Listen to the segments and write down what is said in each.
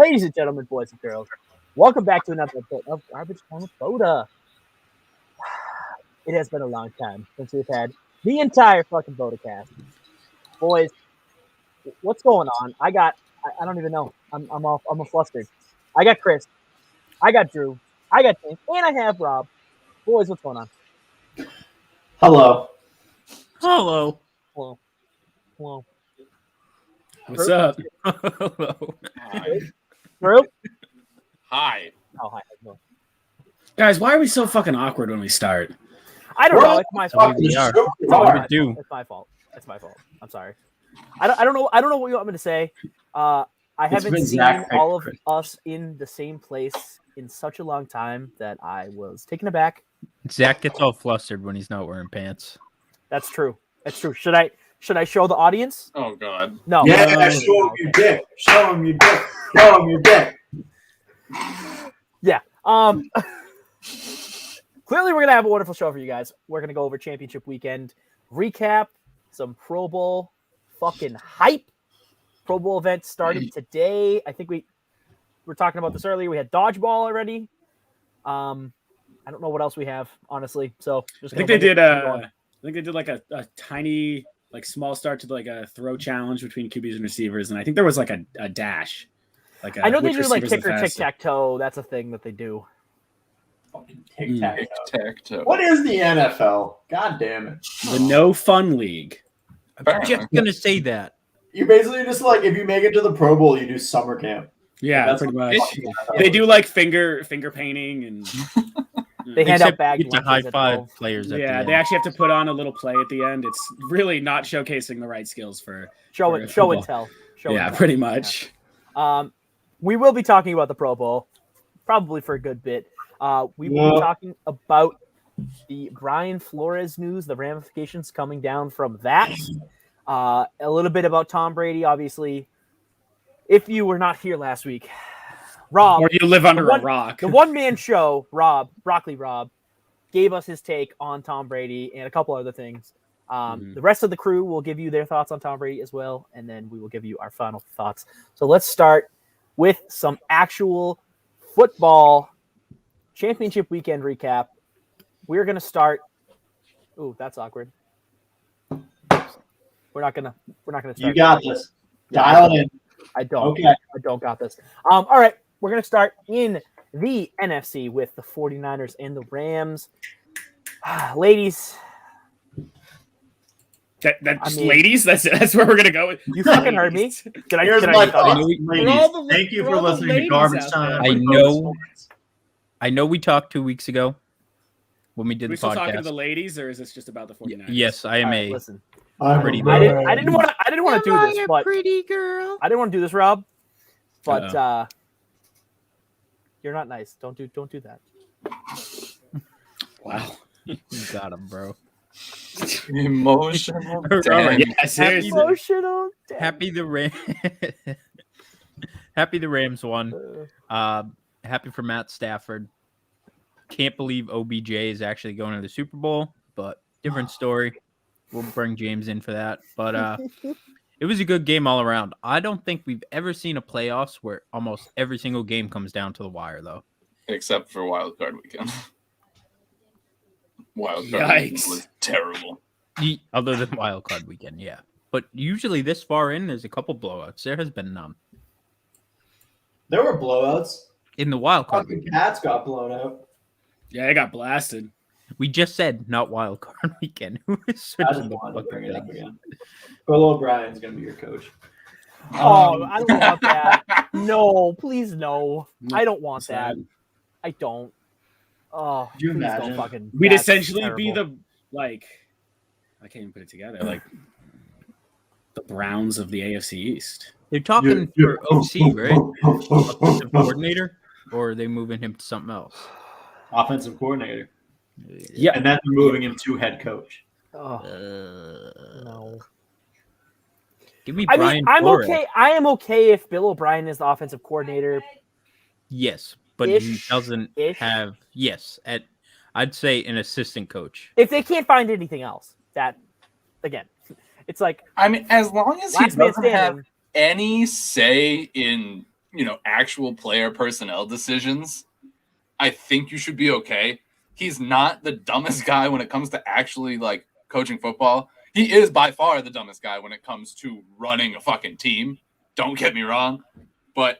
Ladies and gentlemen, boys and girls, welcome back to another episode of Garbage Time with BOTA. It has been a long time since we've had the entire fucking BOTA cast. Boys, what's going on? I don't even know. I'm flustered. I got Chris. I got Drew. I got James. And I have Rob. Boys, what's going on? Hello. Hello. Hello. Hello. What's up? Hello. Hi. Drew? Hi. Oh, hi. No. Guys, why are we so fucking awkward when we start? I don't know. It's my fault. We are. It's What all do right. we do? It's my fault. It's my fault. I'm sorry. I don't know. I don't know what you want me to say. I haven't been seen Zach all of Chris. us in the same place in such a long time that I was taken aback. Zach gets all flustered when he's not wearing pants. That's true. That's true. Should I show the audience? Oh God. No. Yeah, No. show him your dick. Show him your dick. Show him your dick. Yeah. Clearly, we're gonna have a wonderful show for you guys. We're gonna go over championship weekend recap, some Pro Bowl fucking hype. Pro Bowl event started today. I think we were talking about this earlier. We had dodgeball already. I don't know what else we have, honestly. So just I think they did like a tiny, like small start to like a throw challenge between QBs and receivers, and I think there was like a dash. Like I know they which do like receiver's the kicker tic fastest. tac toe. That's a thing that they do. Fucking tic-tac-toe. Tic-tac-toe. What is the NFL? God damn it. The No Fun League. I'm just gonna say that. You basically just like, if you make it to the Pro Bowl, you do summer camp. Yeah, That's pretty what much. fucking NFL They is. do like finger painting and They hand out Except bag you get to lunches high at five 12. players at yeah, the end. they actually have to put on a little play at the end. It's really not showcasing the right skills for Show for it. Show and football. tell. Show and Yeah, tell. pretty much. We will be talking about the Pro Bowl, probably for a good bit. We will be Yeah. talking about the Brian Flores news, the ramifications coming down from that. A little bit about Tom Brady, obviously. If you were not here last week, Rob, Or you live under the one- a rock. the one-man show, Broccoli Rob, gave us his take on Tom Brady and a couple other things. The rest of the crew will give you their thoughts on Tom Brady as well, and then we will give you our final thoughts. So let's start with some actual football championship weekend recap. We're gonna start. Ooh, that's awkward. We're not gonna start. You got this. Yeah, Dial it in. I don't. Okay. I don't got this. All right, we're going to start in the NFC with the 49ers and the Rams. Ladies, That's I mean- ladies. That's where we're gonna go. With. you fucking heard me. Did I? Here's Did my I thoughts, know- ladies. all the- Thank you for for all the listening to ladies Garbage out Time. there. I with know- Boats. I know we talked 2 weeks ago when we Are did we the still talking to podcast. the ladies, or is this just about the 49ers? Yes, I All am right, a listen. I'm Pretty a bad. man. I didn't want to do this, but pretty girl. I didn't want to do this, Rob. But you're not nice. Don't do that. Wow. You got him, bro. Emotional. Robert, damage. Yeah, seriously. Emotional. Happy the Ram. Happy the Rams won. Happy for Matt Stafford. Can't believe OBJ is actually going to the Super Bowl, but different story. We'll bring James in for that. But it was a good game all around. I don't think we've ever seen a playoffs where almost every single game comes down to the wire, though. Except for Wild Card Weekend. Wild Card Weekend Yikes. was terrible. Other than Wild Card Weekend, yeah. But usually this far in, there's a couple blowouts. There has been none. There were blowouts. In the Wild Card Fucking Weekend. Pats got blown out. Yeah, they got blasted. We just said not Wild Card Weekend. Who is I switching just the wanted to fucking bring it up things? again. Bill O'Brien's going to be your coach. Oh, I don't want that. No, please no. No, I don't want that. sad. I don't. Oh, Could you please don't imagine? fucking. We'd that's essentially be terrible. the like. I can't even put it together. Like the Browns of the AFC East. They're talking for OC, right? Offensive coordinator, or are they moving him to something else? Offensive coordinator. Yeah. And then moving him to head coach. Oh, Uh, no. Give me I Brian mean, I'm Flores. okay. I am okay if Bill O'Brien is the offensive coordinator. Yes, but he Ish. doesn't Ish. have. Yes, I'd say an assistant coach. If they can't find anything else, that again, it's like I mean, as long as he last man doesn't have standing. any say in actual player personnel decisions, I think you should be okay. He's not the dumbest guy when it comes to actually like coaching football. He is by far the dumbest guy when it comes to running a fucking team. Don't get me wrong, but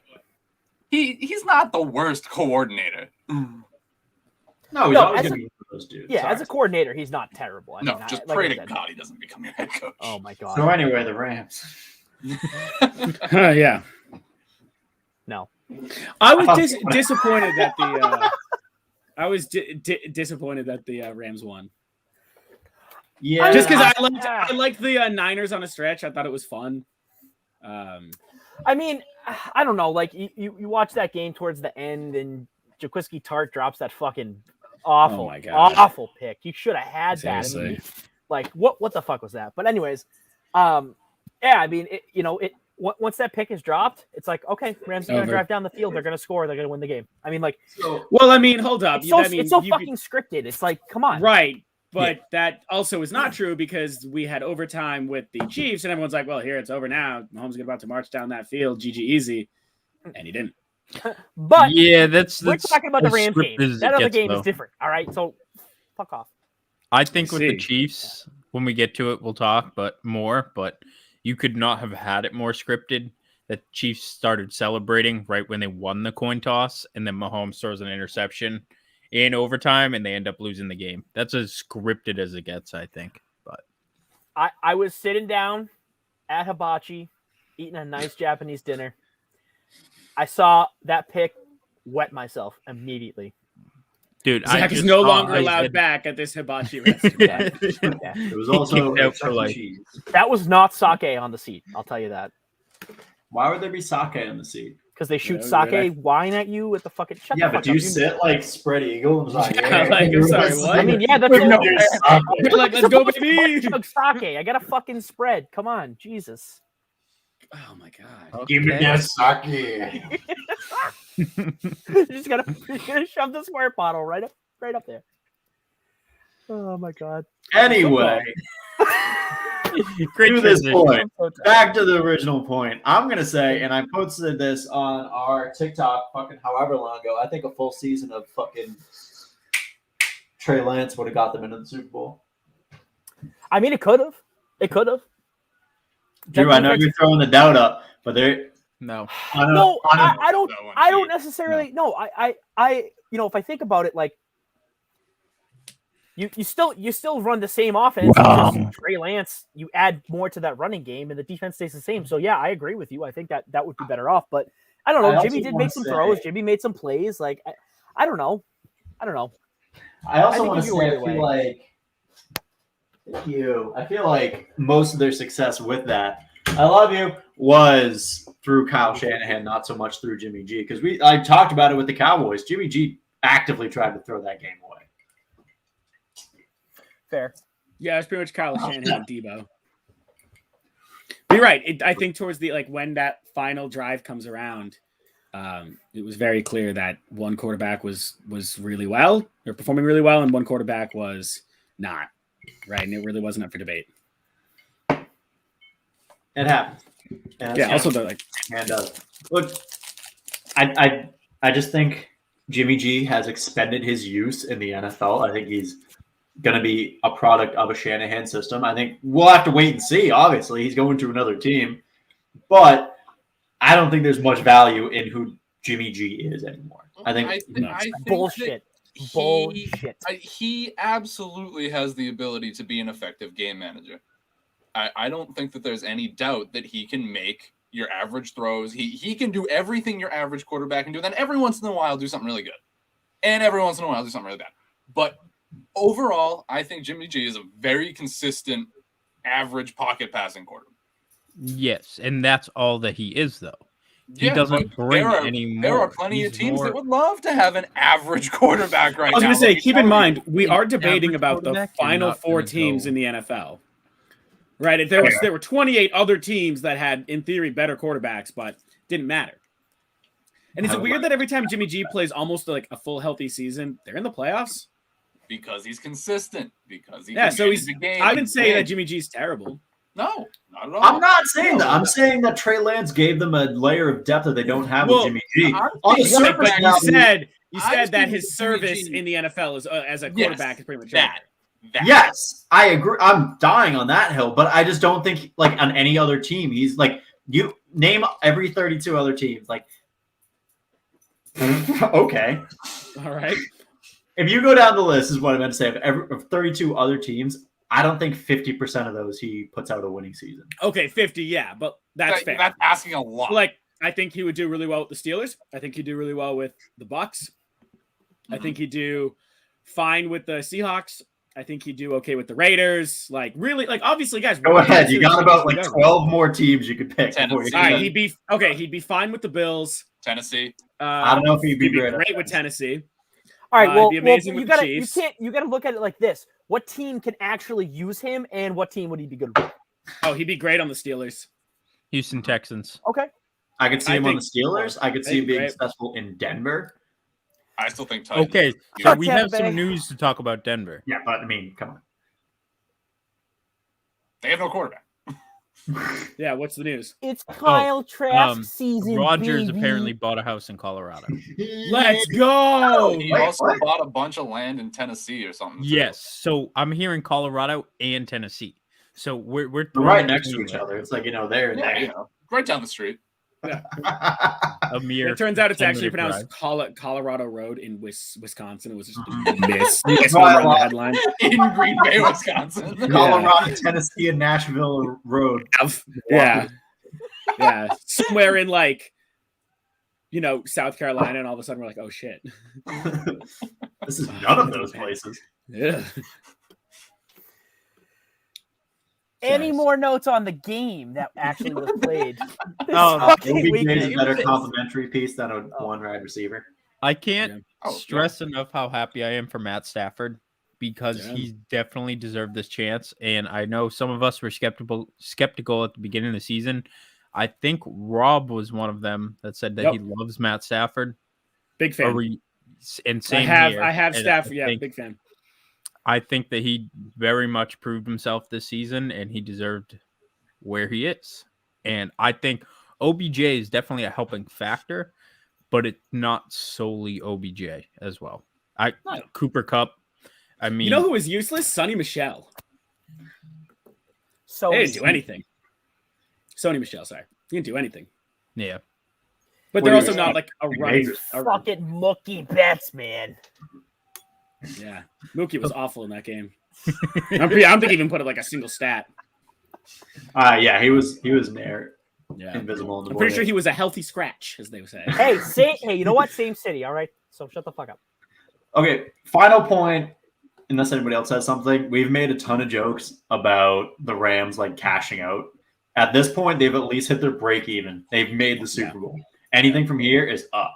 he's not the worst coordinator. No, he's No, always as going to be one of those dudes. Yeah, Sorry. as a coordinator, he's not terrible. No, just like pray I to said. God he doesn't become your head coach. Oh my god. So anyway, the Rams. Yeah. No. I was disappointed that the disappointed that the Rams won. Yeah, Just because I liked the Niners on a stretch. I thought it was fun. I mean, I don't know. Like you watch that game towards the end, and Jaquiski Tart drops that fucking awful, awful pick. You should have had that. I mean, like what the fuck was that? But anyways, yeah. I mean, once that pick is dropped, it's like, okay, Rams are going to drive down the field. They're going to score. They're going to win the game. I mean, like, well, I mean, hold up. It's so fucking scripted. It's like, come on. Right. But that also is not true because we had overtime with the Chiefs and everyone's like, well, here it's over now. Mahomes is about to march down that field. GG easy. And he didn't. But yeah, we're talking about the Rams game. That other game is different. All right. So fuck off. I think with the Chiefs, when we get to it, we'll talk more, but you could not have had it more scripted. The Chiefs started celebrating right when they won the coin toss, and then Mahomes throws an interception in overtime, and they end up losing the game. That's as scripted as it gets, I think. But I was sitting down at Hibachi, eating a nice Japanese dinner. I saw that pick, wet myself immediately. Dude, Zach is no longer allowed back at this hibachi restaurant. It was also cheese. That was not sake on the seat. I'll tell you that. Why would there be sake on the seat? Because they shoot sake wine at you at the fucking. But do you sit like spread eagle? Like, I'm sorry, what? I mean, yeah, that's like, let's go, baby. Sake. I got a fucking spread. Come on, Jesus. Oh my god! Okay. Give me that sake. You're just gonna shove the squirt bottle right up there. Oh my god. Anyway, to this point, back to the original point. I'm gonna say, and I posted this on our TikTok fucking however long ago. I think a full season of fucking Trey Lance would have got them into the Super Bowl. I mean, it could have. It could have. Drew, I know you're throwing the doubt up, but there. No. I don't necessarily. No, I if I think about it, like you still run the same offense. Trey Lance, you add more to that running game, and the defense stays the same. So yeah, I agree with you. I think that would be better off. But I don't know. Jimmy did make some throws. Jimmy made some plays. Like I don't know. I also want to say, I feel like most of their success with that, I love you, was through Kyle Shanahan, not so much through Jimmy G. Because I talked about it with the Cowboys. Jimmy G actively tried to throw that game away. Fair. Yeah, it's pretty much Kyle Shanahan and Debo. But you're right. I think towards the when that final drive comes around, it was very clear that one quarterback was really well or performing really well, and one quarterback was not. Right, and it really wasn't up for debate. It happened. Yeah. Also, they're look, I just think Jimmy G has expended his use in the NFL. I think he's going to be a product of a Shanahan system. I think we'll have to wait and see. Obviously, he's going to another team, but I don't think there's much value in who Jimmy G is anymore. I think bullshit. Bullshit. He absolutely has the ability to be an effective game manager. I don't think that there's any doubt that he can make your average throws. He can do everything your average quarterback can do. Then every once in a while do something really good. And every once in a while do something really bad. But overall, I think Jimmy G is a very consistent average pocket passing quarterback. Yes, and that's all that he is, though. He doesn't bring any more. There are plenty of teams that would love to have an average quarterback right now. I was going to say, keep in mind, we are debating about the final four teams in the NFL. Right? There were 28 other teams that had, in theory, better quarterbacks, but didn't matter. And is it weird that every time Jimmy G plays almost like a full healthy season, they're in the playoffs? Because he's consistent. Because he so he's. I wouldn't say that Jimmy G's terrible. No, not at all. I'm not saying that. I'm saying that Trey Lance gave them a layer of depth that they don't have with Jimmy G. On the surface, but you I said that think his Jimmy service G- in the NFL is as a quarterback is pretty much over. That. Yes, I agree. I'm dying on that hill, but I just don't think like on any other team. He's like you name every 32 other teams. Like, okay, all right. If you go down the list, is what I meant to say. Of 32 other teams, I don't think 50% of those he puts out a winning season. Okay, 50, yeah, but that's fair. That's asking a lot. Like, I think he would do really well with the Steelers. I think he'd do really well with the Bucks. I think he'd do fine with the Seahawks. I think he'd do okay with the Raiders. Like, really, like, obviously, guys. Go ahead. You got about like 12 more teams you could pick. Tennessee. All right, he'd be fine with the Bills. Tennessee. I don't know if he'd be great with Tennessee. All right, well, he'd be amazing with the Chiefs. You gotta look at it like this. What team can actually use him, and what team would he be good with? Oh, he'd be great on the Steelers. Houston Texans. Okay. I could see him on the Steelers. I could see him being successful in Denver. I still think Titans. Okay, so we have some news to talk about Denver. Yeah, but I mean, come on. They have no quarterback. Yeah, what's the news? It's Kyle Trask season. Rodgers baby. apparently bought a house in Colorado. Let's go. He also bought a bunch of land in Tennessee or something. Yes, so I'm hearing Colorado and Tennessee. So we're right next to each other. It's like there and there. Right down the street. Yeah. A mere. It turns out it's actually 10-minute pronounced Colorado Road in Wisconsin. It was just Mhm. miss on the headline. In Green Bay, Wisconsin. Colorado, Tennessee, and Nashville Road. Yeah. Yeah. Somewhere in South Carolina, and all of a sudden we're like, oh shit. This is none of those places. Yeah. Any more notes on the game that actually was played? OBJ is a better complimentary piece than a one wide receiver. I can't stress enough how happy I am for Matt Stafford because he definitely deserved this chance. And I know some of us were skeptical at the beginning of the season. I think Rob was one of them that said that he loves Matt Stafford. Big fan. I have Stafford. Yeah, big fan. I think that he very much proved himself this season, and he deserved where he is. And I think OBJ is definitely a helping factor, but it's not solely OBJ as well. Cooper Kupp. I mean, you know who was useless? Sonny Michel. So they didn't do anything. Sony Michel, sorry, he didn't do anything. Yeah, but they're also not like a running. Fucking Mookie Betts, man. Yeah, Mookie was awful in that game. I don't think he even put it like a single stat. Yeah, he was near invisible. I'm pretty sure he was a healthy scratch, as they would say. Hey, you know what? Same city, all right? So shut the fuck up. Okay, final point. Unless anybody else has something, we've made a ton of jokes about the Rams cashing out. At this point, they've at least hit their break even. They've made the Super Bowl. Anything from here is up.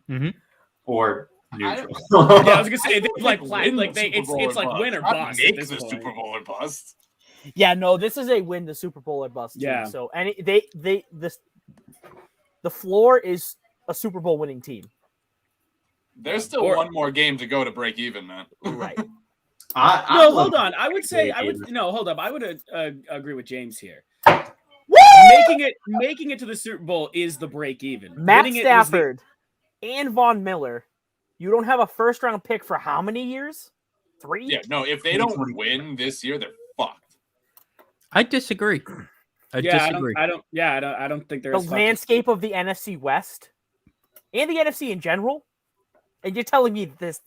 Mm-hmm. Or neutral. I was gonna say it's like win or bust. Make the Super Bowl or bust. Yeah, no, this is a win the Super Bowl or bust. Team. So the floor is a Super Bowl winning team. There's still one more game to go to break even, man. Right. Hold on. I would agree with James here. Making it to the Super Bowl is the break even. Matt Stafford and Von Miller. You don't have a first round pick for how many years? 3? Yeah, no, if they don't win this year, they're fucked. I disagree. I disagree. I don't think there's the landscape of the NFC West and the NFC in general. And you're telling me this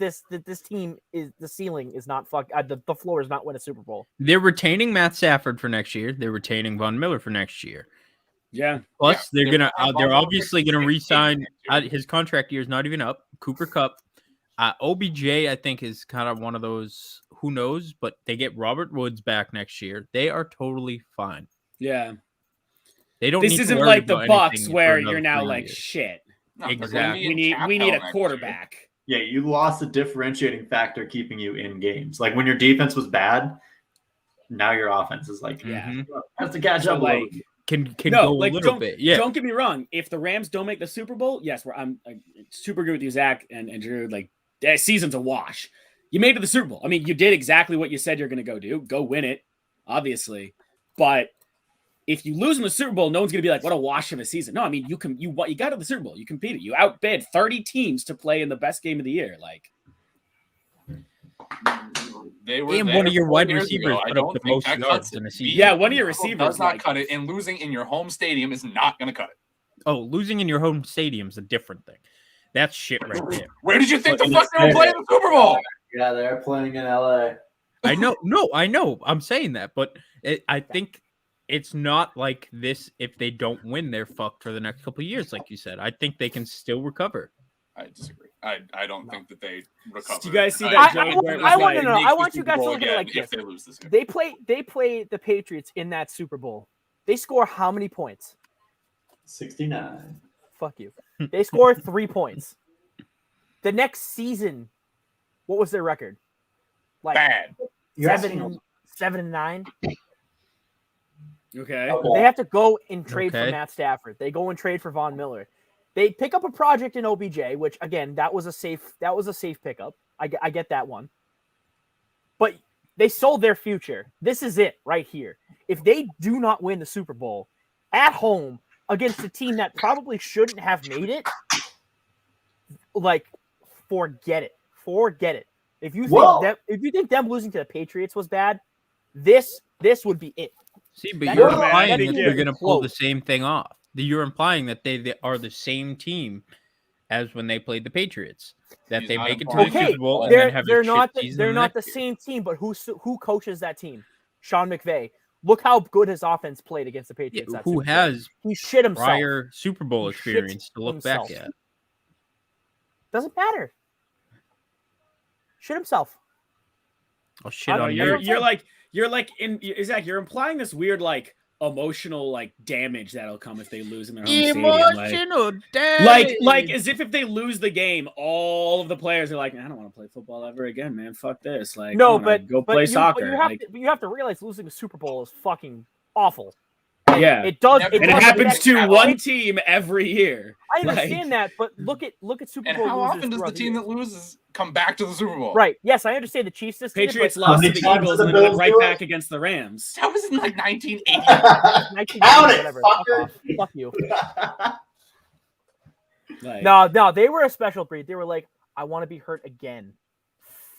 team is the ceiling is not the floor is not win a Super Bowl. They're retaining Matt Stafford for next year. They're retaining Von Miller for next year. Yeah. Plus, they're obviously gonna re-sign. His contract year is not even up. Cooper Kupp, OBJ, I think is kind of one of those. Who knows? But they get Robert Woods back next year. They are totally fine. Yeah. They don't. This isn't like the Bucks where you're now like shit. No, exactly. We need a quarterback. Yeah, you lost the differentiating factor keeping you in games. Like when your defense was bad, now your offense is has to catch up. Can go a little bit. Yeah. Don't get me wrong. If the Rams don't make the Super Bowl, yes, I'm super good with you, Zach and Drew. That season's a wash. You made it to the Super Bowl. I mean, you did exactly what you said you're going to go do. Go win it, obviously. But if you lose in the Super Bowl, no one's gonna be like, "What a wash of a season." No, I mean you got to the Super Bowl, you competed, you outbid 30 teams to play in the best game of the year. Like they were And there one of your 4 wide years receivers ago. I put up don't the think most that yards cuts it. in a season. Yeah, one of your Does receivers not like, cut it, and losing in your home stadium is not going to cut it. Oh, losing in your home stadium is a different thing. That's shit right there. Where did you think the In fuck the they were playing the Super Bowl? Yeah, they're playing in LA. I know. No, I know. I'm saying that, but I think it's not like this. If they don't win, they're fucked for the next couple of years, like you said. I think they can still recover. I disagree. I don't think that they recover. Do you guys see I- that I- joke where it was I want like, to know. make I the want you Super guys to Bowl look at it again like if this. they lose this game. They play the Patriots in that Super Bowl. They score how many points? 69. Fuck you. They score 3 points. The next season, what was their record? Like Bad. 7-9. okay. They have to go and trade for Okay. Matt Stafford. They go and trade for Von Miller. They pick up a project in OBJ, which again, that was a safe pickup. I get that one. But they sold their future. This is it right here. If they do not win the Super Bowl at home against a team that probably shouldn't have made it, like forget it. Forget it. If you think them losing to the Patriots was bad, this would be it. See, but That you're is- implying that that is they're going to pull close. the same thing off. You're implying that they are the same team as when they played the Patriots. That He's they not make it to the implying Super Bowl and then have They're a not shit season. they're not the next year. same team, but who coaches that team? Sean McVay. Look how good his offense played against the Yeah, Patriots. that who Super Bowl. has He shit himself. prior Super Bowl He shit experience to look back himself. at? Doesn't matter. Shit himself. Oh shit I don't on know, you. You're like Zach, you're implying this weird like emotional like damage that'll come if they lose in their home stadium. Emotional damage. Like as if they lose the game, all of the players are like, I don't want to play football ever again, man. Fuck this. Like, I No, wanna but go but play you, soccer. But you have to realize losing the Super Bowl is fucking awful. Yeah. It does. And and it does happens affect- to one team every year. I understand Like- that, but look at Super And Bowl how losers often does the throughout team year. that loses come back to the Super Bowl? Right. Yes, I understand the Chiefs this year, Patriots but lost to many the times Eagles did and the then went Bills right do it? back against the Rams. That was in like 1980. 1990, Count it, whatever. Fuck fucker. off. Fuck you. Like, No, they were a special breed. They were like, I want to be hurt again.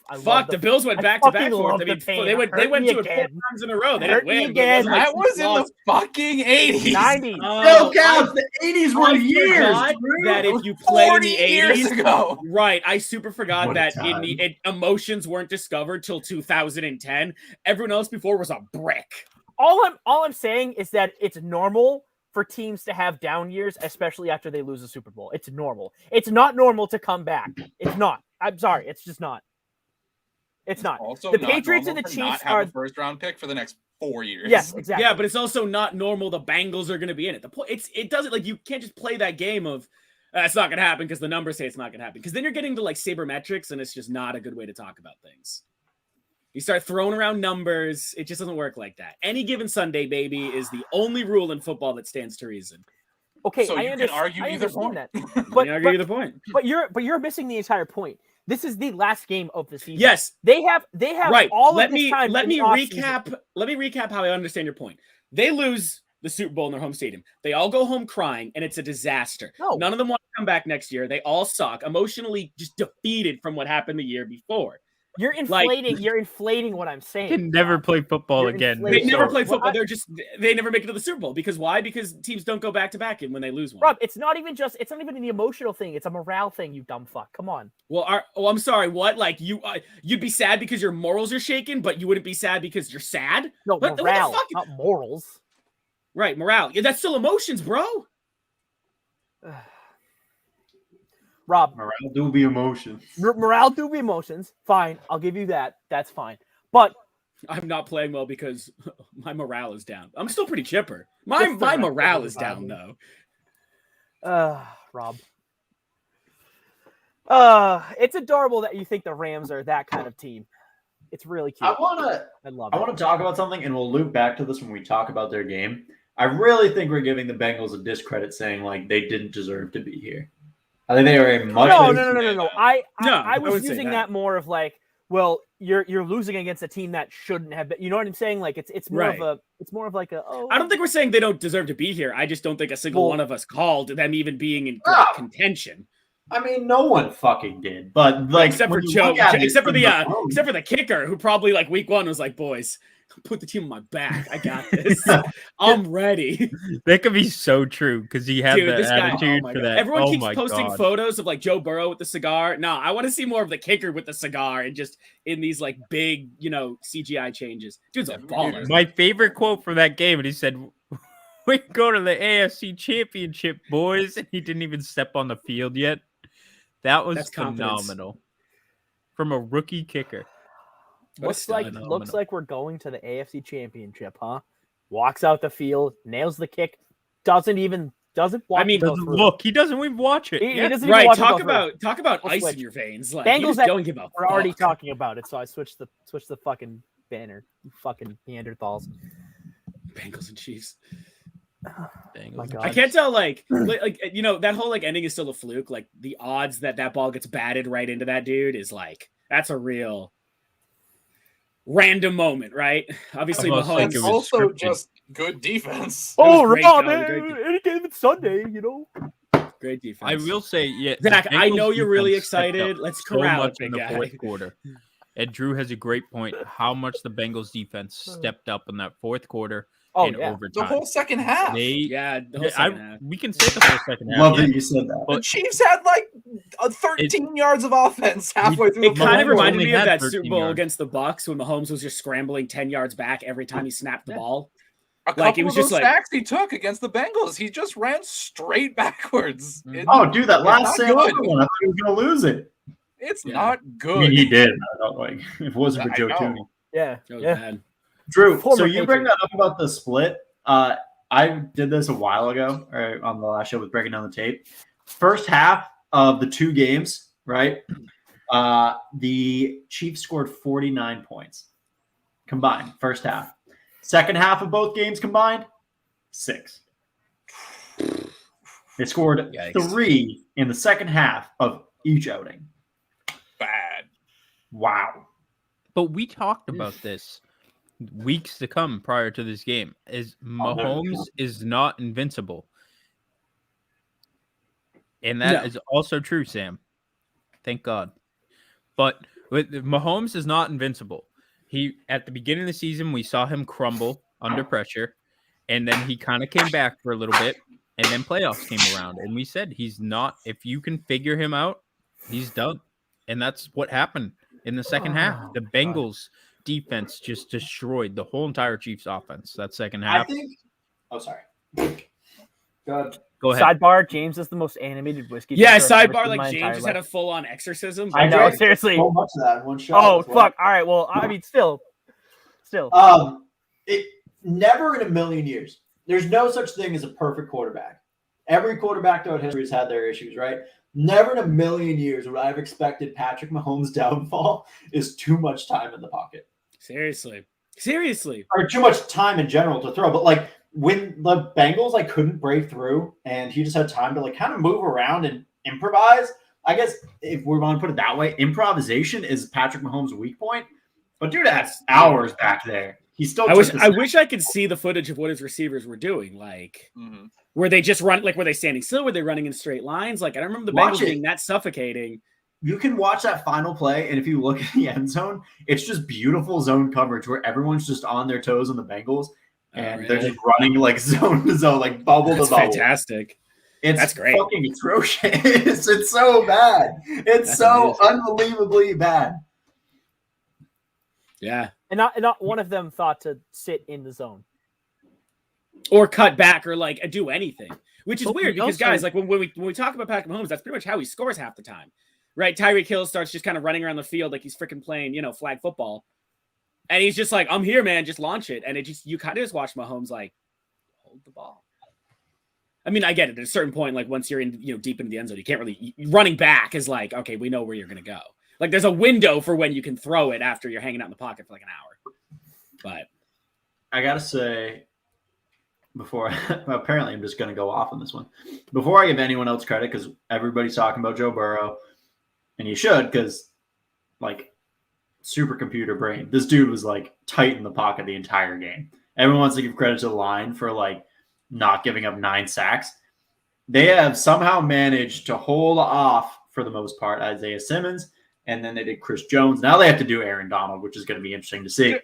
I love fuck, the Bills went I back to back fucking for it. love I mean, the pain. they went Hurt to me it 4 again. times in a row. They Hurt didn't me win. but it again. wasn't like That was in the lost. fucking 80s. 90s. Still Oh, counts. The 80s were I years. forgot Drew. that That if was you play in 40 the years 80s, ago. right? I super forgot What a that time. emotions weren't discovered till 2010. Everyone else before was a brick. All I'm saying is that it's normal for teams to have down years, especially after they lose a Super Bowl. It's normal. It's not normal to come back. It's not. I'm sorry. It's just not. It's not. Also, The not Patriots normal and the to not Chiefs have are. a first round pick for the next 4 years. Yes, exactly. Yeah, but it's also not normal. The Bengals are going to be in it. The point it doesn't like you can't just play that game of it's not going to happen because the numbers say it's not going to happen because then you're getting to like sabermetrics and it's just not a good way to talk about things. You start throwing around numbers. It just doesn't work like that. Any given Sunday, baby, is the only rule in football that stands to reason. Okay, So I you can understand, argue I either understand point. that. But, you argue the point. But you're missing the entire point. This is the last game of the season. Yes, They have right. all let of this me time. let in me the offseason. recap. Let me recap how I understand your point. They lose the Super Bowl in their home stadium. They all go home crying, and it's a disaster. No. None of them want to come back next year. They all suck, emotionally just defeated from what happened the year before. You're inflating what I'm saying. Can never play football You're again. They inflating. never So, play what football. I- They never make it to the Super Bowl because why? Because teams don't go back to back when they lose one. Rob, it's not even an emotional thing. It's a morale thing, you dumb fuck. Come on. Well, I'm sorry. What? Like you'd be sad because your morals are shaken, but you wouldn't be sad because you're sad. No, What the morale, fuck? not morals. Right, morale. Yeah, that's still emotions, bro. Rob, Morale do be emotion. morale do be emotions. Fine, I'll give you that. That's fine. But I'm not playing well because my morale is down. I'm still pretty chipper. My Just the rest of morale is down everybody. though. Rob. It's adorable that you think the Rams are that kind of team. It's really cute. I love I it. want to talk about something, and we'll loop back to this when we talk about their game. I really think we're giving the Bengals a discredit, saying like they didn't deserve to be here. I think they are a much. No. No, I I was wouldn't say using that. that more of like, well, you're losing against a team that shouldn't have been. You know what I'm saying? Like it's more Right. of like a. Oh, I don't think we're saying they don't deserve to be here. I just don't think a single one of us called them even being in like, contention. I mean, no one fucking did, but like except for when you Joe, look at it except for from the kicker, who probably like week 1 was like, boys, put the team on my back. I got this. I'm ready. That could be so true because he had the attitude for that. Everyone keeps posting photos of like Joe Burrow with the cigar. No, I want to see more of the kicker with the cigar and just in these like big, CGI changes. Dude's a baller. My favorite quote from that game, and he said, "We go to the AFC Championship, boys," and he didn't even step on the field yet. That's phenomenal from a rookie kicker. Looks like we're going to the AFC Championship, huh? Walks out the field, nails the kick, doesn't watch. Look, he doesn't even watch it. He doesn't right. Even talk about ice in your veins. Like Bengals don't give a We're already talking about it, so I switched the fucking banner. You fucking Neanderthals. Bengals and Chiefs. My God. I can't tell, like that whole like ending is still a fluke. Like the odds that ball gets batted right into that dude is like that's a real random moment, right? Obviously, Mahomes also just good defense. Oh, Rob, any game it's Sunday, Great defense. I will say, yeah, Zach, I know you're really excited. Let's corral it, big in the guy. fourth quarter. And Drew has a great point. How much the Bengals defense stepped up in that fourth quarter. Overtime. The whole second half. We can say the whole second half. Love that you said that. The Chiefs had like 13 yards of offense halfway through. It kind of reminded me of that Super Bowl against the Bucs when Mahomes was just scrambling 10 yards back every time he snapped the ball. A couple of those sacks he took against the Bengals, he just ran straight backwards. Dude, that last Sam one, I thought he was going to lose it. It's not good. I mean, he did. If it wasn't for Joe Tooney. Yeah. Bad. Drew, so you bring that up about the split. I did this a while ago on the last show with breaking down the tape. First half of the two games, right? The Chiefs scored 49 points combined, first half. Second half of both games combined, 6. They scored 3 in the second half of each outing. Bad. Wow. But we talked about this weeks to come prior to this game. Mahomes is not invincible. And that is also true, Sam. Thank God. But Mahomes is not invincible. At the beginning of the season, we saw him crumble under pressure, and then he kind of came back for a little bit, and then playoffs came around, and we said he's not. If you can figure him out, he's done, and that's what happened in the second half. The Bengals defense just destroyed the whole entire Chiefs offense that second half. I think. Oh, sorry. Go ahead. Sidebar: James is the most animated whiskey. Yeah, sidebar. Like James just had a full-on exorcism. I know, seriously. So much of that in one shot. Oh fuck! All right, well, I mean, still. It never in a million years. There's no such thing as a perfect quarterback. Every quarterback throughout history has had their issues, right? Never in a million years would I have expected Patrick Mahomes' downfall is too much time in the pocket. Seriously. Or too much time in general to throw. But like when the Bengals couldn't break through and he just had time to kind of move around and improvise. I guess if we want to put it that way, improvisation is Patrick Mahomes' weak point. But dude has hours back there. He still. I wish I could see the footage of what his receivers were doing. Like, were they just run? Like, were they standing still? Were they running in straight lines? Like, I don't remember the Bengals being that suffocating. You can watch that final play, and if you look at the end zone, it's just beautiful zone coverage where everyone's just on their toes on the Bengals, and they're just running like zone to zone, like bubble to bubble. Fantastic. That's great. Fucking atrocious. It's so bad. That's so unbelievably bad. Yeah. And not one of them thought to sit in the zone. Or cut back or do anything. Which is weird because guys, when we talk about Patrick Mahomes, that's pretty much how he scores half the time. Right? Tyreek Hill starts just kind of running around the field like he's freaking playing, flag football. And he's just like, I'm here, man, just launch it. And you kind of just watch Mahomes hold the ball. I mean, I get it. At a certain point, once you're in, deep into the end zone, you can't really running back is okay, we know where you're going to go. There's a window for when you can throw it after you're hanging out in the pocket for an hour. But I got to say, apparently I'm just going to go off on this one. Before I give anyone else credit, because everybody's talking about Joe Burrow, and you should, because, supercomputer brain. This dude was like tight in the pocket the entire game. Everyone wants to give credit to the line for like not giving up 9 sacks. They have somehow managed to hold off for the most part Isaiah Simmons, and then they did Chris Jones. Now they have to do Aaron Donald, which is going to be interesting to see.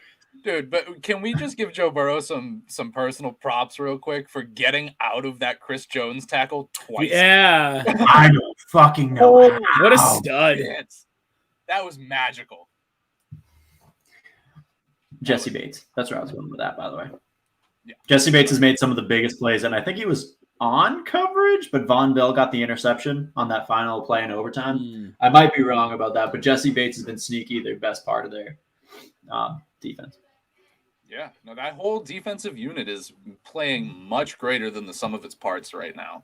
Dude, but can we just give Joe Burrow some personal props real quick for getting out of that Chris Jones tackle twice? Yeah. I don't fucking know. What a stud. That was magical. Jesse Bates. That's where I was going with that, by the way. Yeah. Jesse Bates has made some of the biggest plays, and I think he was on coverage, but Von Bell got the interception on that final play in overtime. I might be wrong about that, but Jesse Bates has been sneaky, their best part of their defense. Yeah, no, that whole defensive unit is playing much greater than the sum of its parts right now.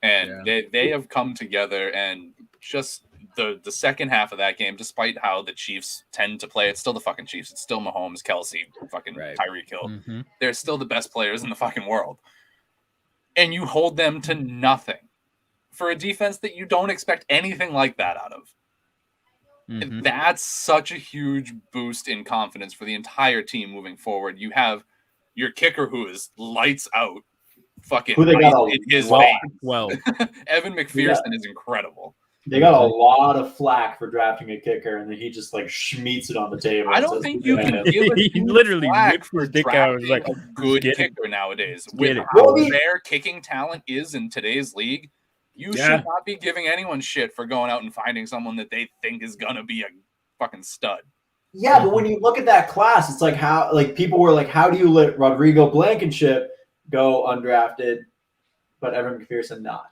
And they have come together, and just the second half of that game, despite how the Chiefs tend to play, it's still the fucking Chiefs. It's still Mahomes, Kelsey, fucking Tyreek Hill. Mm-hmm. They're still the best players in the fucking world. And you hold them to nothing for a defense that you don't expect anything like that out of. Mm-hmm. That's such a huge boost in confidence for the entire team moving forward. You have your kicker who is lights out, fucking Who they got in his lot. veins. Well, Evan McPherson is incredible. They got a lot of flack for drafting a kicker, and then he just like schmeats it on the table. I don't think you can give a He dude literally flack whipped for his dick out. It was drafting like, a good get it. kicker nowadays. Get With it. how their kicking talent is in today's league, you Yeah. should not be giving anyone shit for going out and finding someone that they think is gonna be a fucking stud. Yeah, but when you look at that class, it's like how like people were like, how do you let Rodrigo Blankenship go undrafted, but Evan McPherson not?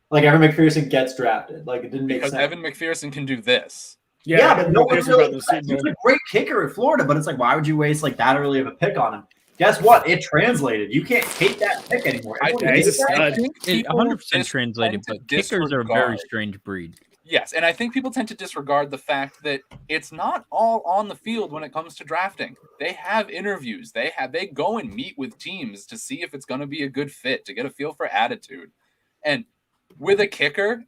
Like Evan McPherson gets drafted. Like it didn't make Because sense. Evan McPherson can do this. Yeah, but no one McPherson really. brought the Super He was Bowl. a great kicker at Florida, but it's like, why would you waste like that early of a pick on him? Guess what? It translated. You can't hate that pick anymore. Everyone he's hates a that. stud. think It people 100% tend translated, to but kickers are a very disregard- strange breed. Yes, and I think people tend to disregard the fact that it's not all on the field when it comes to drafting. They have interviews. They go and meet with teams to see if it's going to be a good fit, to get a feel for attitude. And with a kicker,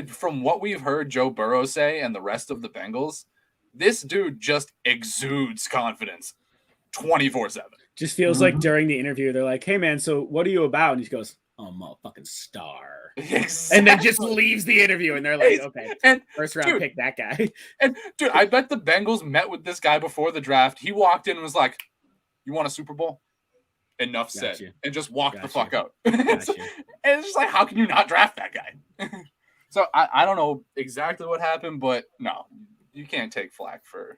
from what we've heard Joe Burrow say and the rest of the Bengals, this dude just exudes confidence 24/7. Just feels like during the interview, they're like, hey, man, so what are you about? And he goes, oh, I'm a fucking star. Exactly. And then just leaves the interview. And they're like, okay, And first round dude, pick that guy. And dude, I bet the Bengals met with this guy before the draft. He walked in and was like, "You want a Super Bowl?" Enough said, Gotcha. and just walked the Gotcha. fuck out. Gotcha. And it's just like, how can you not draft that guy? So I don't know exactly what happened, but no, you can't take flack for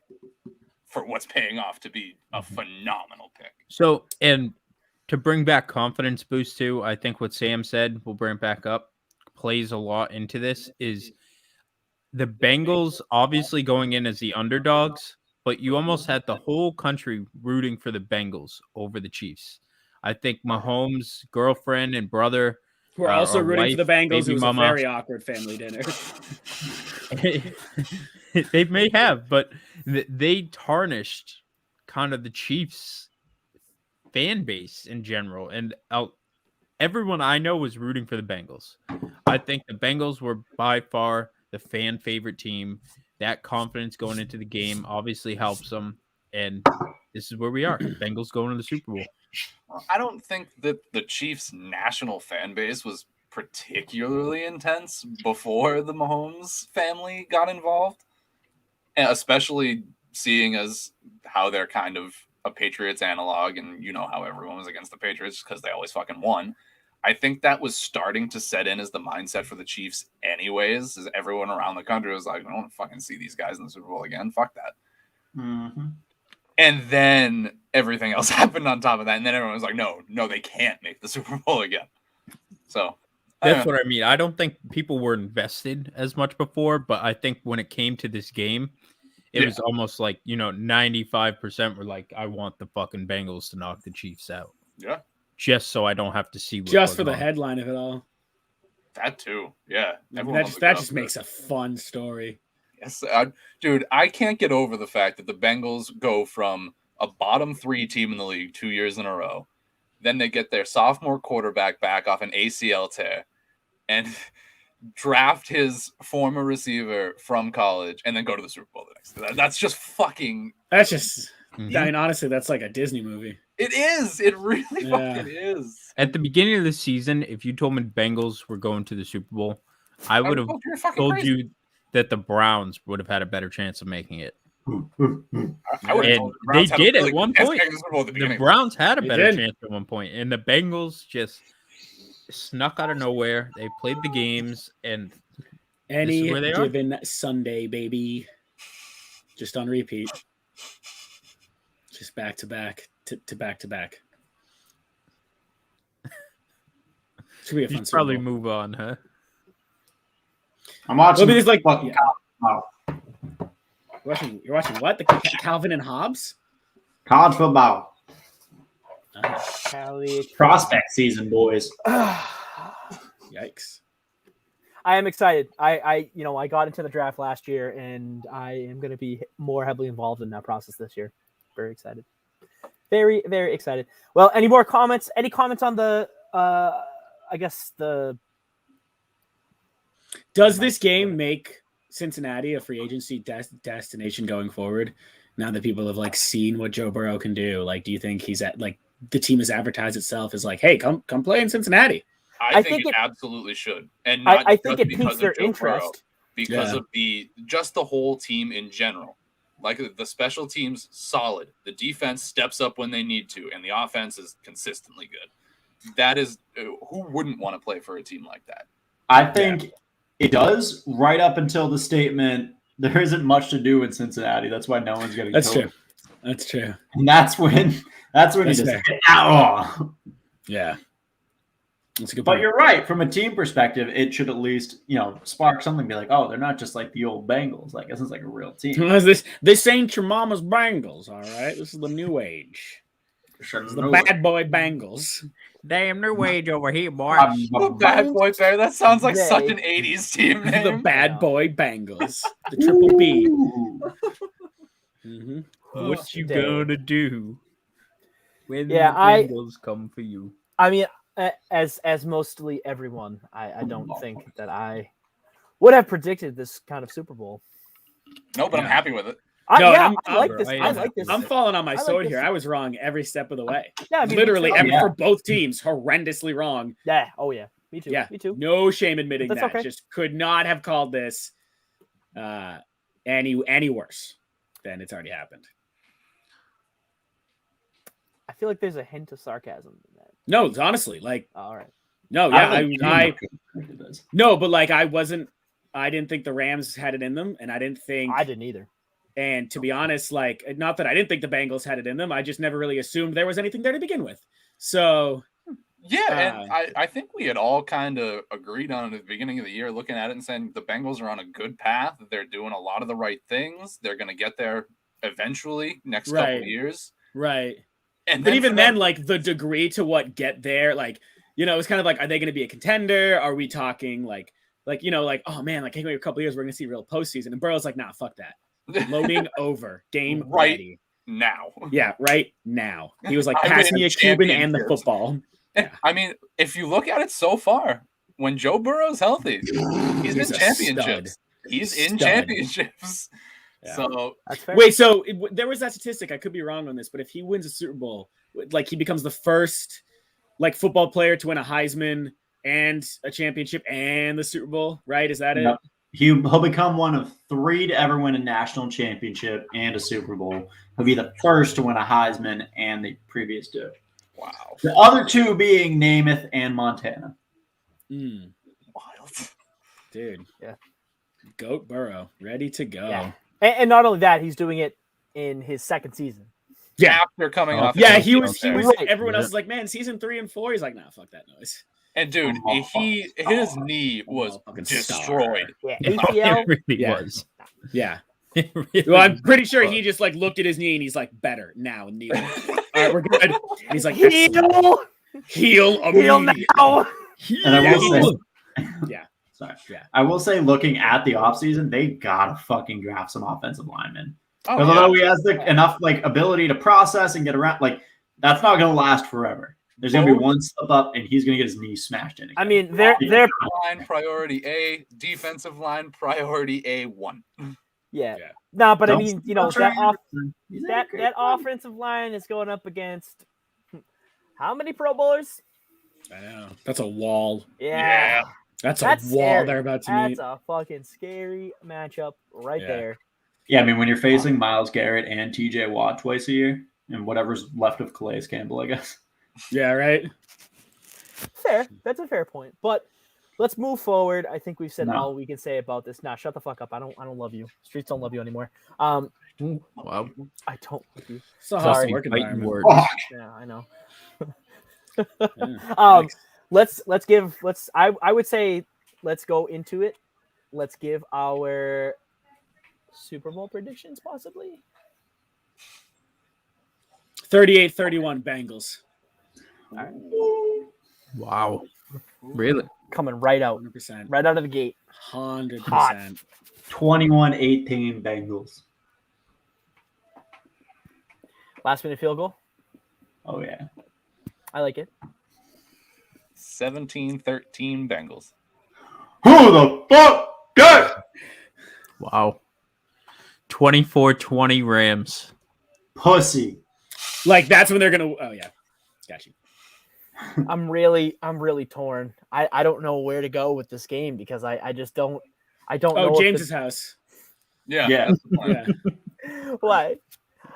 what's paying off to be a phenomenal pick. So, and to bring back confidence boost too, I think what Sam said, we'll bring it back up, plays a lot into this, is the Bengals obviously going in as the underdogs, but you almost had the whole country rooting for the Bengals over the Chiefs. I think Mahomes' girlfriend and brother, Who are also or rooting for the wife, Bengals. baby It was mama. a very awkward family dinner. they may have, but they tarnished kind of the Chiefs fan base in general. And everyone I know was rooting for the Bengals. I think the Bengals were by far the fan favorite team. That confidence going into the game obviously helps them. And this is where we are. Bengals going to the Super Bowl. I don't think that the Chiefs' national fan base was particularly intense before the Mahomes family got involved, and especially seeing as how they're kind of a Patriots analog, and you know how everyone was against the Patriots because they always fucking won. I think that was starting to set in as the mindset for the Chiefs anyways, as everyone around the country was like, I don't want to fucking see these guys in the Super Bowl again. Fuck that. Mm-hmm. And then everything else happened on top of that. And then everyone was like, no, they can't make the Super Bowl again. So That's what I mean. I don't think people were invested as much before, but I think when it came to this game, it was almost like, 95% were like, I want the fucking Bengals to knock the Chiefs out. Yeah. Just so I don't have to see what Just goes for the on. headline of it all. That too. Yeah. That just makes a fun story. Yes, dude, I can't get over the fact that the Bengals go from a bottom 3 team in the league 2 years in a row. Then they get their sophomore quarterback back off an ACL tear. And draft his former receiver from college, and then go to the Super Bowl the next. That's just fucking. That's just. I mean, honestly, that's like a Disney movie. It is. It really fucking is. At the beginning of the season, if you told me Bengals were going to the Super Bowl, I would have told you that the Browns would have had a better chance of making it. They did at one point. The Browns had a better chance at one point, and the Bengals just snuck out of nowhere. They played the games, and any given Sunday, baby, just on repeat, just back to back to back to back. Should be a fun. Probably move on, huh? I'm watching. Well, like, fucking You're watching what? The Calvin and Hobbes? college football. College Prospect season, boys. Yikes! I am excited. I got into the draft last year, and I am going to be more heavily involved in that process this year. Very excited. Very, very excited. Well, any more comments? Any comments on the? I guess the. Does this game make Cincinnati a free agency destination going forward? Now that people have like seen what Joe Burrow can do, like, do you think he's at like the team has advertised itself as like, hey, come play in Cincinnati? I think it absolutely should, and I think it piques their interest because of the whole team in general. Like the special teams, solid. The defense steps up when they need to, and the offense is consistently good. That is, who wouldn't want to play for a team like that? I think it does, right up until the statement, there isn't much to do in Cincinnati. That's why no one's getting That's killed. true. That's true. And that's when you just fair. Yeah. That's a good point. But you're right. From a team perspective, it should at least, spark something. Be like, oh, they're not just like the old Bengals. Like, this is like a real team. This ain't your mama's Bengals, all right? This is the new age. This is the bad boy Bengals. Damn, new age over here, boy. The bad boy Bear. That sounds like such an 80s team name. The bad boy Bengals. The triple B. Mm-hmm. What you gonna do when the Bengals come for you? I mean, as mostly everyone, I don't think that I would have predicted this kind of Super Bowl. No, but I'm happy with it. I like this. I like this. I'm falling on my sword here. I was wrong every step of the way. Yeah, I mean, literally for both teams, horrendously wrong. Yeah. Oh yeah. Me too. Yeah. Me too. No shame admitting that. Okay. Just could not have called this any worse than it's already happened. I feel like there's a hint of sarcasm in that. No, honestly, like. All right. No, yeah, no, but like I didn't think the Rams had it in them, and I didn't either. And to be honest, like, not that I didn't think the Bengals had it in them, I just never really assumed there was anything there to begin with. So, yeah, and I think we had all kind of agreed on it at the beginning of the year, looking at it and saying the Bengals are on a good path. They're doing a lot of the right things. They're going to get there eventually next couple of years. Right. And but even then, like, the degree to what get there, like, it was kind of like, are they going to be a contender? Are we talking like, oh man, like, wait a couple of years, we're going to see real postseason. And Burrow's like, nah, fuck that. Loading over. Game ready. Now. Yeah, right now. He was like, pass me a Cuban and the football. Yeah. I mean, if you look at it so far, when Joe Burrow's healthy, he's in championships. He's in championships. Yeah. So that's fair. Wait, so there was that statistic. I could be wrong on this, but if he wins a Super Bowl, like he becomes the first like football player to win a Heisman and a championship and the Super Bowl, right? Is that it? No. He'll become one of 3 to ever win a national championship and a Super Bowl. He'll be the first to win a Heisman and the previous 2. Wow. The other 2 being Namath and Montana. Wild. Dude. Yeah. Goat Burrow. Ready to go. Yeah. And not only that, he's doing it in his second season. Yeah. After coming off. Yeah, he was Right. Everyone else is like, man, season 3 and 4. He's like, nah, fuck that noise. And dude, his knee was destroyed. Yeah, ACL. It really was. Yeah. Really Well, I'm pretty sure he just like looked at his knee and he's like, better now. And all right, we're good. And he's like, heal now. And I will say, yeah. Sorry. Yeah. I will say, looking at the offseason, they gotta fucking draft some offensive linemen. Oh, although he has enough like ability to process and get around, like that's not gonna last forever. There's going to be one slip up, and he's going to get his knee smashed in again. I mean, they're line priority A, defensive line priority A1. yeah. No, but I Don't mean, sleep on that Trey. offensive line is going up against how many Pro Bowlers? I know. That's a wall. Yeah. That's a That's wall scary. they're about to That's meet. a fucking scary matchup right Yeah. there. Yeah, I mean, when you're facing Myles Garrett and TJ Watt twice a year, and whatever's left of Calais Campbell, I guess. Yeah, right? Fair. That's a fair point. But let's move forward. I think we've said No. all we can say about this. Nah, shut the fuck up. I don't love you. Streets don't love you anymore. Wow. I don't love you. It's a hostile Sorry. work Fighting environment. words. Yeah, I know. Yeah. I would say let's go into it. Let's give our Super Bowl predictions possibly. 38-31 Bengals. Wow. Really? Coming right out. 100%. Right out of the gate. 100%. 21-18 Bengals. Last minute field goal. Oh, yeah. I like it. 17-13 Bengals. Who the fuck cares? Wow. 24-20 Rams. Pussy. Like, that's when they're going to... Oh, yeah. Got you. I'm really torn. I don't know where to go with this game because I just don't know. Oh, if James's house. Yeah. Yeah. That's the plan. Yeah. Why?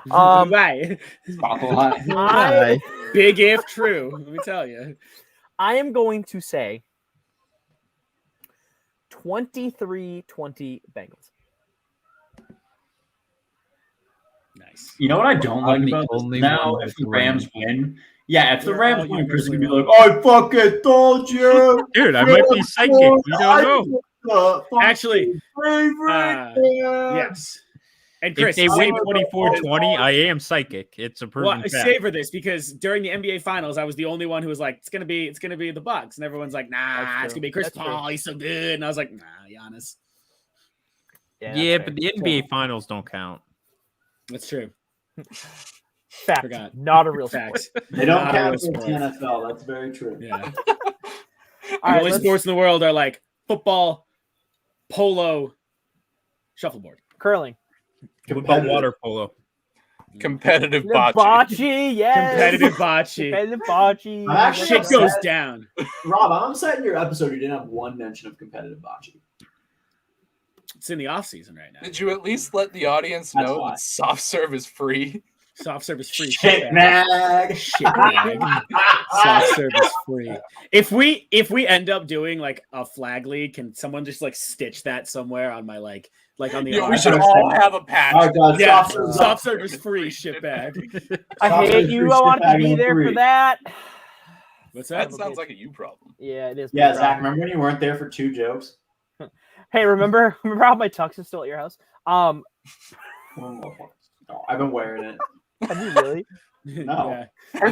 Why? I Big if true. Let me tell you. I am going to say 23-20 Bengals. Nice. You know what I don't like I'm the about this only now? one If with the the Rams win, yeah, if the Yeah, Rams you're win, Chris is gonna be mostly like, "I fucking told you." Dude, I might be psychic. You don't know. Actually, favorite. yes. And If Chris, they win savor- 24-20, I am psychic. It's a proven well, fact. savor this because during the NBA Finals, I was the only one who was like, "It's gonna be the Bucks," and everyone's like, "Nah, That's it's true. gonna be Chris That's Paul. true. He's so good," and I was like, "Nah, Giannis." that's Yeah, fair. but the NBA Finals don't count. That's true. Fact, Forgot. not a real sport. Facts. They don't Not a count real against the sport. NFL. That's very true. Yeah. All The right, only let's- sports in the world are like football, polo, shuffleboard. curling. What about water polo? Competitive The bocce. bocce, yes. Competitive bocce. Competitive bocce. I'm actually Shit upset. goes down. Rob, I'm upset in your episode you didn't have one mention of competitive bocce. It's in the off season right now. Did you at least let the audience That's know why. that soft serve is free? Soft service free. Shit, mag. Shit bag. Soft service free. If we end up doing like a flag league, can someone just like stitch that somewhere on my like on the Yeah, we arm? should all have a patch. Oh god, Yeah, soft soft service free shit bag. I Soft hate service you. free I wanted to shit be bag there on for three. that. What's That that? sounds like a you problem. Yeah, it is. Yeah, pretty Zach, proud. remember when you weren't there for 2 jokes? Hey, remember how my tux is still at your house? Oh, I've been wearing it. Have you really? No. Yeah.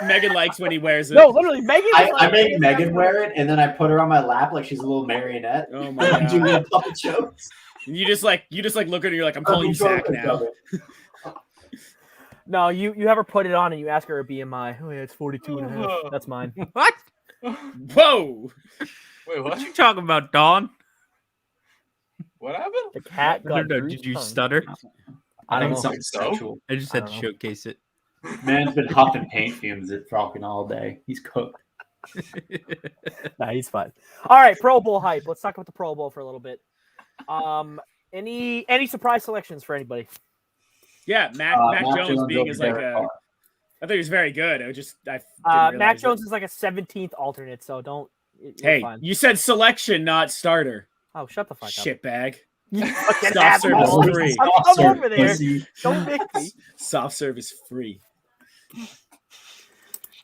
Megan likes when he wears it. No, literally, Megan. I make Megan wear it, and then I put her on my lap like she's a little marionette. Oh my I'm doing god. a couple jokes. You just like look at her, you're like, I'm calling you Zach now. No, you have her put it on and you ask her a BMI. Oh yeah, it's 42 and a half. That's mine. What? Whoa. Wait, What what? you talking about, Dawn? What happened? The cat got No, Drew's did you tongue. stutter? I I don't think know. something So? sexual. I just I had to don't know. showcase it. Man's been huffing paint fumes at Falcon all day. He's cooked. Nah, he's fine. All right, Pro Bowl hype. Let's talk about the Pro Bowl for a little bit. Any surprise selections for anybody? Yeah, Mac Jones being over is like Derek a Carr. I thought he was very good. I didn't Mac realize Jones it. is like a 17th alternate, so don't. You're Hey, fine. you said selection, not starter. Oh, shut the fuck up. Shitbag. You fucking Soft service asshole. free. Come over there. Pussy. Don't make me. Soft service free.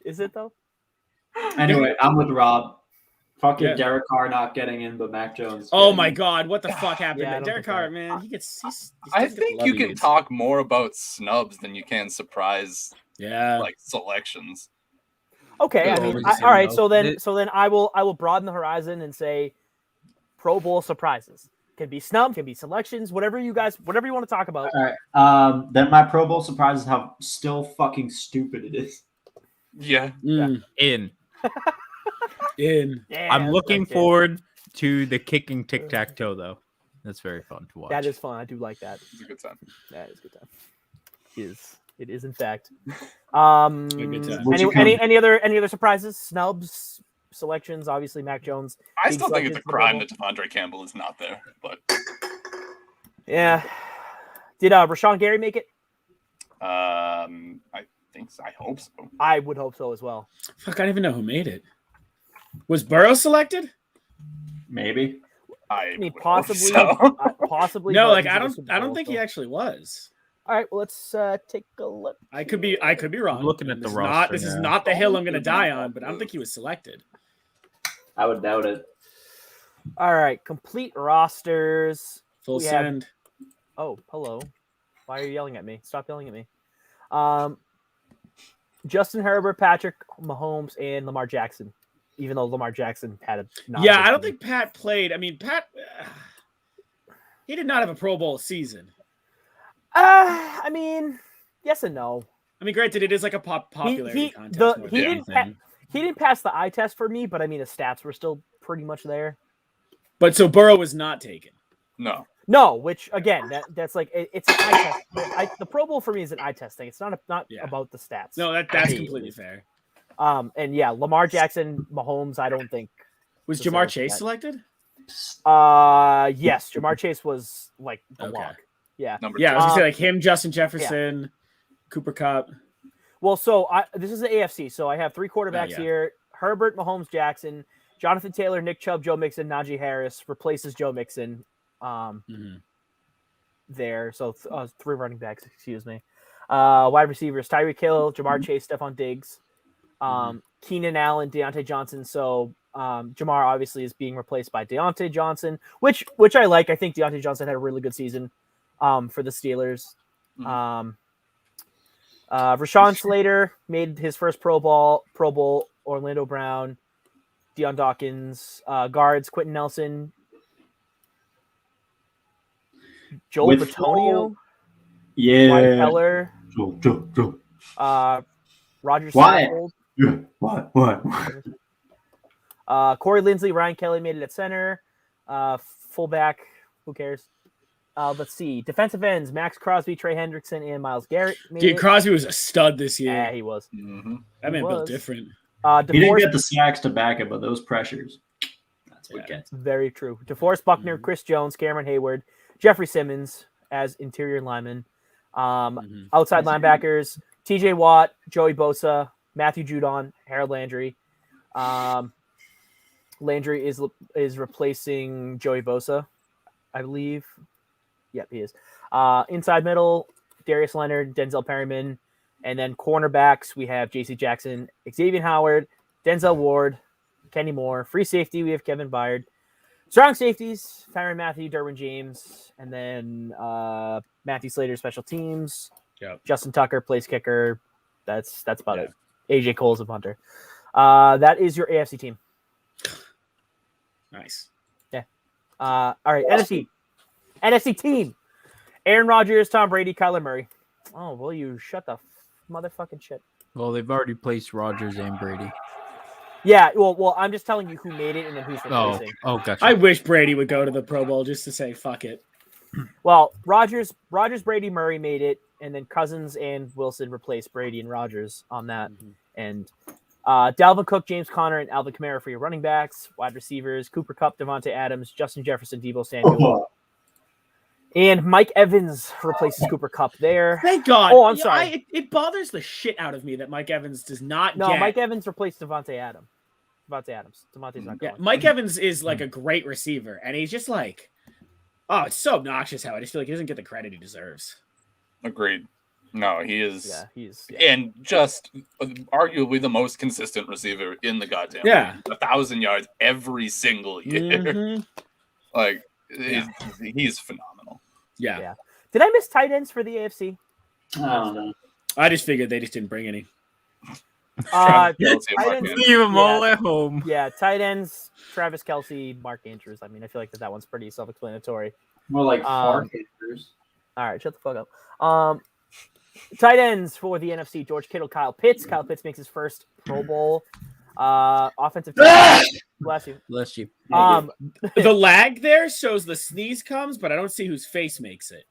Is it though? Anyway, I'm with Rob. Fucking Yeah. Derek Carr not getting in, but Mac Jones. Oh getting my in. god, what the fuck happened? Yeah, I to don't Derek think Carr, so. man, he's I doesn't get think the you love he can needs. talk more about snubs than you can surprise Yeah. like selections. Okay, I Yeah, mean, what was he all right. saying, So then I will broaden the horizon and say Pro Bowl surprises. Can be snub, can be selections, whatever you want to talk about. All right. Then my Pro Bowl surprise is how still fucking stupid it is. Yeah. In. In. Yeah, I'm that's looking right, Tim. forward to the kicking tic-tac-toe, though. That's very fun to watch. That is fun. I do like that. It's a good time. That is a good time. It is in fact. good time. Any other surprises, snubs, selections? Obviously, Mac Jones. I big still think it's a selections for crime Bowl. that Devondre Campbell is not there, but Yeah. Did Rashawn Gary make it? I think so. I hope so. I would hope so as well. Fuck, I don't even know who made it. Was Burrow selected? Maybe. I mean, would hope possibly, so. possibly. No, but like he's I in the don't. Super I don't Bowl, think so. he actually was. All right, well, let's take a look. I could be wrong. I'm looking at the This is roster. This is now. not the hill I'm going to die on, but I don't think he was selected. I would doubt it. All right, complete rosters. Full We have- send. Oh, hello. Why are you yelling at me? Stop yelling at me. Justin Herbert, Patrick Mahomes, and Lamar Jackson. Even though Lamar Jackson had a Yeah, I don't think Pat played. I mean, Pat. He did not have a Pro Bowl season. I mean, yes and no. I mean, granted, it is like a popularity contest. more than he anything. didn't pass the eye test for me, but I mean, his stats were still pretty much there. But so Burrow was not taken. No, which again, that's like it's an eye test. The Pro Bowl for me is an eye test thing. It's not Yeah. about the stats. No, that's completely fair. And yeah, Lamar Jackson, Mahomes, I don't think. Was deserves Jamar Chase that. selected? Yes, Jamar Chase was like the Okay. lock. Yeah. Number Yeah, I two. was gonna say like him, Justin Jefferson, Cooper Kupp. Well, so this is the AFC, so I have three quarterbacks yeah. here: Herbert, Mahomes, Jackson, Jonathan Taylor, Nick Chubb, Joe Mixon, Najee Harris replaces Joe Mixon. There, so three running backs. Excuse me. Wide receivers: Tyreek Hill, Jamar Chase, Stephon Diggs, Keenan Allen, Deontay Johnson. So Jamar obviously is being replaced by Deontay Johnson, which I like. I think Deontay Johnson had a really good season for the Steelers. Rashawn Slater made his first Pro Bowl. Orlando Brown, Deion Dawkins, guards Quentin Nelson, Joel With Bitonio, Yeah. Wyatt Keller, Joe. Roger Wyatt. Saffold, Yeah. What? Corey Linsley, Ryan Kelly made it at center. Fullback, who cares? Let's see. Defensive ends: Max Crosby, Trey Hendrickson, and Myles Garrett. Dude, Crosby was a stud this year. Yeah, he was. That man built was. different. He didn't DeForest, get the sacks to back it, but those pressures. That's what gets. very true. DeForest Buckner, Chris Jones, Cameron Hayward, Jeffrey Simmons as interior linemen. Outside linebackers: T.J. Watt, Joey Bosa, Matthew Judon, Harold Landry. Landry is replacing Joey Bosa, I believe. Yep, he is. Inside middle: Darius Leonard, Denzel Perryman, and then cornerbacks we have J.C. Jackson, Xavier Howard, Denzel Ward, Kenny Moore. Free safety we have Kevin Byard. Strong safeties: Tyrann Mathieu, Derwin James, and then Matthew Slater special teams. Yep. Justin Tucker plays kicker. That's about it. AJ Cole's a punter. That is your AFC team. Nice. Yeah. All right. NFC team: Aaron Rodgers, Tom Brady, Kyler Murray. Oh, will you shut the motherfucking shit? Well, they've already placed Rodgers and Brady. Yeah. Well, I'm just telling you who made it and then who's replacing. Oh, gotcha. I wish Brady would go to the Pro Bowl just to say fuck it. Well, Rodgers, Brady, Murray made it, and then Cousins and Wilson replaced Brady and Rodgers on that. And Dalvin Cook, James Conner, and Alvin Kamara for your running backs. Wide receivers: Cooper Kupp, Devontae Adams, Justin Jefferson, Deebo Samuel. And Mike Evans replaces Cooper Kupp there. Thank God. Oh, I'm sorry. It bothers the shit out of me that Mike Evans does not No, get. Mike Evans replaced Devontae Adams. Devontae's not going. Mike Evans is like a great receiver, and he's just like, oh, it's so obnoxious how I just feel like he doesn't get the credit he deserves. Agreed. No, he is. Yeah, he's. And just arguably the most consistent receiver in the goddamn. Yeah. league. 1,000 yards every single year. Like, he's phenomenal. Yeah. Did I miss tight ends for the AFC? I don't know. I just figured they just didn't bring any. Tight Kelce and Mark ends. Andrews. Leave them all at home. Yeah, tight ends: Travis Kelce, Mark Andrews. I mean, I feel like that one's pretty self-explanatory. More like Mark Andrews. All right, shut the fuck up. Tight ends for the NFC: George Kittle, Kyle Pitts. Kyle Pitts makes his first Pro Bowl. Offensive. Bless you. Bless you. The lag there shows the sneeze comes, but I don't see whose face makes it.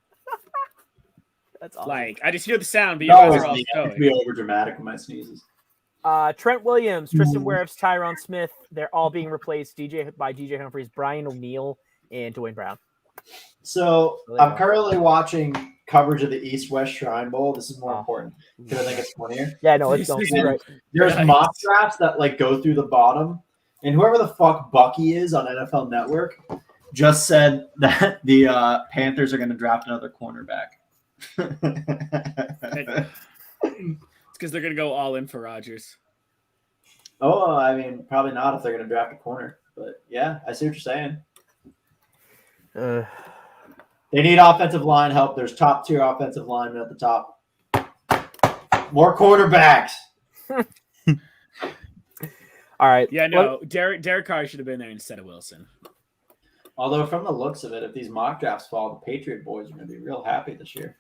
That's awesome. Like I just hear the sound, but you guys are all I stoic. be over dramatic with my sneezes. Trent Williams, Tristan Wirfs, Tyron Smith, they're all being replaced by DJ Humphries, Brian O'Neill, and Dwayne Brown. So I'm currently watching coverage of the East-West Shrine Bowl. This is more important because I think it's funnier. Yeah, no, it's right. There's mock drafts that like go through the bottom, and whoever the fuck Bucky is on NFL Network just said that the Panthers are going to draft another cornerback. It's because they're gonna go all in for Rodgers. Oh, I mean, probably not if they're going to draft a corner. But yeah, I see what you're saying. They need offensive line help. There's top tier offensive linemen at the top. More quarterbacks. All right. Yeah, no, Derek Carr should have been there instead of Wilson. Although from the looks of it, if these mock drafts fall, the Patriot boys are going to be real happy this year.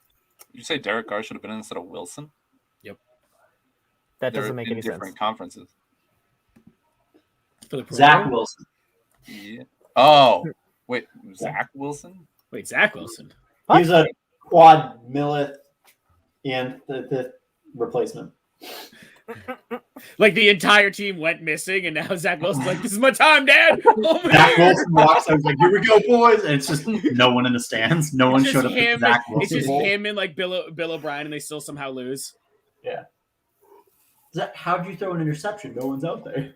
You say Derek Carr should have been in instead of Wilson? Yep. That They're doesn't make in any different sense. conferences. For the Pro Zach Bowl? Wilson. Yeah. Oh, wait, Zach Wilson? Wait, Zach Wilson. What? He's a quad millith and the replacement. Like the entire team went missing, and now Zach Wilson's like, "This is my time, Dad." Over Zach here. Wilson walks. I was like, "Here we go, boys!" And it's just no one in the stands. No one It's showed just up. At him. Zach It's Wilson just Bowl. him and like Bill O'Brien, and they still somehow lose. How'd you throw an interception? No one's out there.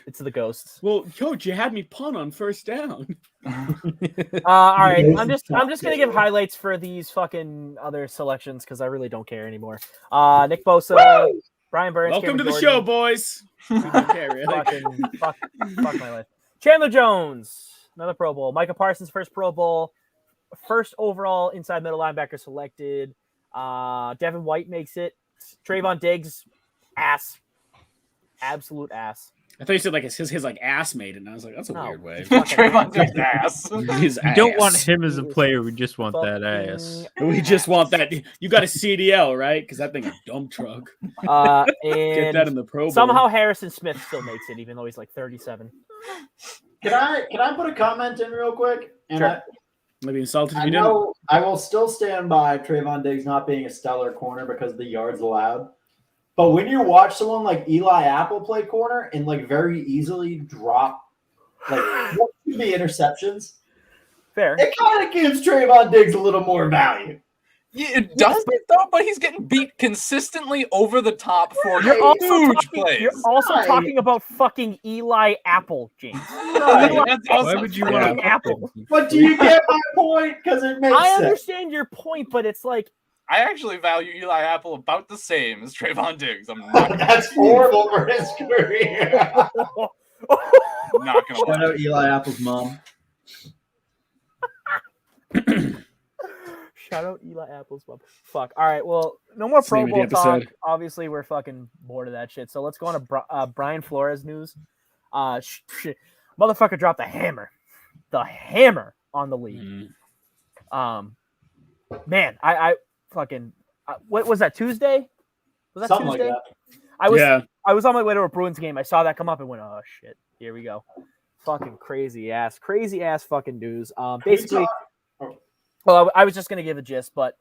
It's the ghosts. Well, Coach, you had me punt on first down. All right. I'm just gonna give highlights for these fucking other selections because I really don't care anymore. Nick Bosa, Brian Burns. Welcome Cameron to the Jordan. show, boys. We don't care, really. fuck my life. Chandler Jones, another Pro Bowl. Micah Parsons, first Pro Bowl, first overall inside middle linebacker selected. Devin White makes it. Trayvon Diggs, ass, absolute ass. I thought you said like his like ass made it, and I was like, that's a weird way. Trayvon Diggs' ass. His We don't want ass. him as a player. We just want that ass. We just want that. You got a CDL, right? Because that thing a dump truck. Get that And in the Pro Bowl. somehow Harrison Smith still makes it, even though he's like 37. Can I put a comment in real quick? And Sure. Maybe insulted if I you didn't. know I will still stand by Trayvon Diggs not being a stellar corner because of the yards allowed. But when you watch someone like Eli Apple play corner and like very easily drop like what could be interceptions, Fair. it kind of gives Trayvon Diggs a little more value. Yeah, it does it though, but he's getting beat consistently over the top for You're also huge talking, plays. You're also Right. talking about fucking Eli Apple, James. Right. That's Why also would you true. want Fucking Apple. But do you get my point? Because it makes I sense. understand your point, but it's like I actually value Eli Apple about the same as Trayvon Diggs. I'm not, That's horrible for his career. not gonna Shout lie. out Eli Apple's mom. shout out Eli Apple's mom. Fuck. All right. Well, no more That's the Pro name of Bowl the talk. episode. Obviously, we're fucking bored of that shit. So let's go on to Brian Flores news. Shit. Motherfucker dropped the hammer on the league. Mm. Man, I fucking what was that, Tuesday? Was that Something Tuesday? like that. I was on my way to a Bruins game. I saw that come up and went, oh shit, here we go. Fucking crazy ass fucking news. Basically, well, I was just gonna give a gist, but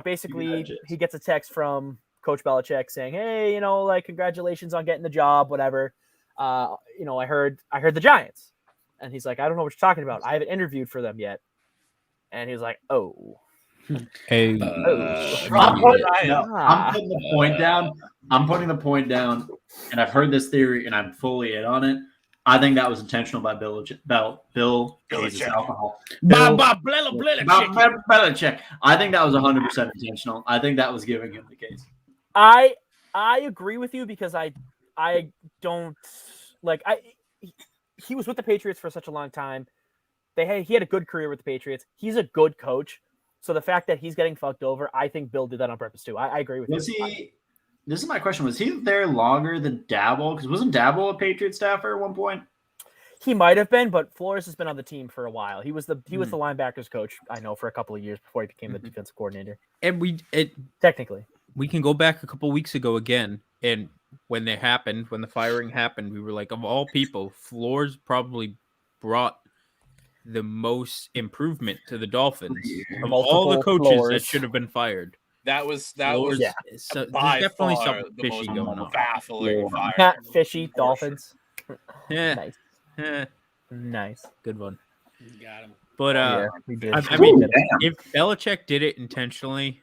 basically he gets a text from Coach Belichick saying, hey, like congratulations on getting the job, whatever. I heard the Giants, and he's like, I don't know what you're talking about. I haven't interviewed for them yet. And he was like, oh. Hey, I'm putting the point down. I'm putting the point down, and I've heard this theory, and I'm fully in on it. I think that was intentional by Bill Jesus, alcohol. Belichick. I think that was 100% intentional. I think that was giving him the case. I agree with you because I don't like he was with the Patriots for such a long time. He had a good career with the Patriots. He's a good coach. So the fact that he's getting fucked over, I think Bill did that on purpose too. I agree with you. This is my question. Was he there longer than Dabble? Because wasn't Dabble a Patriot staffer at one point? He might have been, but Flores has been on the team for a while. He was the linebackers coach, I know, for a couple of years before he became the defensive coordinator. And Technically, we can go back a couple weeks ago again, and when the firing happened, we were like, of all people, Flores probably brought the most improvement to the Dolphins of all the coaches that should have been fired. That was So by there's definitely far something the fishy most going on. baffling fire. not fishy Dolphins. Yeah, Nice, nice, good one. Got him. But we did. I mean, if Belichick did it intentionally,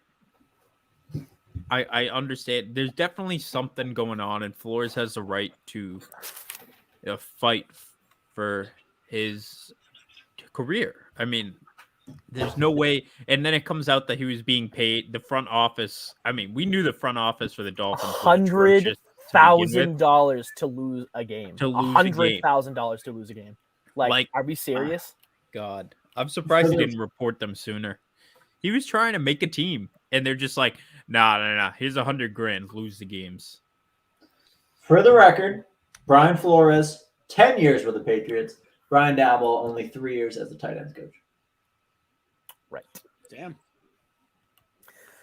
I understand. There's definitely something going on, and Flores has the right to fight for his career. I mean, there's no way. And then it comes out that he was being paid. The front office. I mean, we knew the front office for the Dolphins $100,000 to lose a game. $100,000 to lose a game. Like, are we serious? God, I'm surprised he didn't report them sooner. He was trying to make a team, and they're just like, nah. Here's $100,000. Lose the games. For the record, Brian Flores, 10 years with the Patriots. Brian Dabble, only 3 years as the tight ends coach. Right. Damn.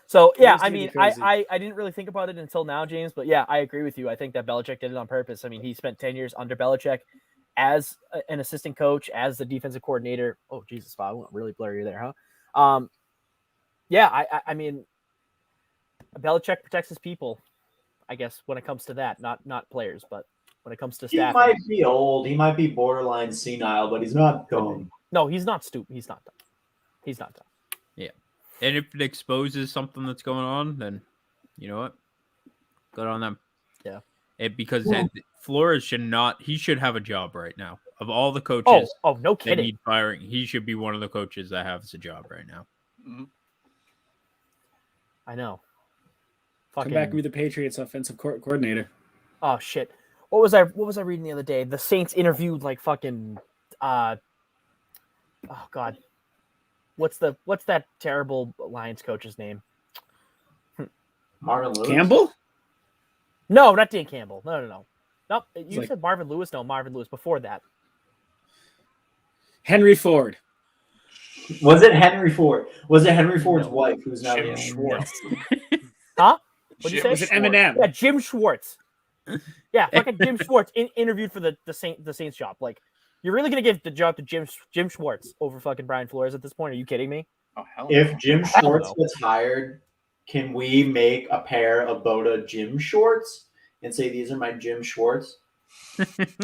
So, yeah, I mean, I didn't really think about it until now, James, but yeah, I agree with you. I think that Belichick did it on purpose. I mean, he spent 10 years under Belichick as an assistant coach, as the defensive coordinator. Oh, Jesus, I went really blurry there, huh? Yeah, I mean, Belichick protects his people, I guess, when it comes to that. Not players, but when it comes to staff. He might be old. He might be borderline senile, but he's not dumb. No, he's not stupid. He's not dumb. He's not dumb. Yeah. And if it exposes something that's going on, then you know what? Good on them. Yeah. Because Flores should have a job right now. Of all the coaches no kidding. that need firing, he should be one of the coaches that has a job right now. Mm-hmm. I know. Come back and be the Patriots offensive coordinator. Oh shit. What was I reading the other day? The Saints interviewed like fucking oh god. What's that terrible Lions coach's name? Marvin Lewis? Campbell? No, not Dan Campbell. No. Nope. You like, said Marvin Lewis. No, Marvin Lewis before that. Henry Ford. Was it Henry Ford? Was it Henry Ford's wife who's now Jim in Schwartz? Huh? What'd you say? Was it Eminem? Yeah, Jim Schwartz. Yeah, fucking Jim Schwartz interviewed for the Saints job. Like, you're really gonna give the job to Jim Schwartz over fucking Brian Flores at this point? Are you kidding me? Oh hell! If Jim Schwartz gets hired, can we make a pair of BOTA Jim shorts and say these are my Jim Schwartz?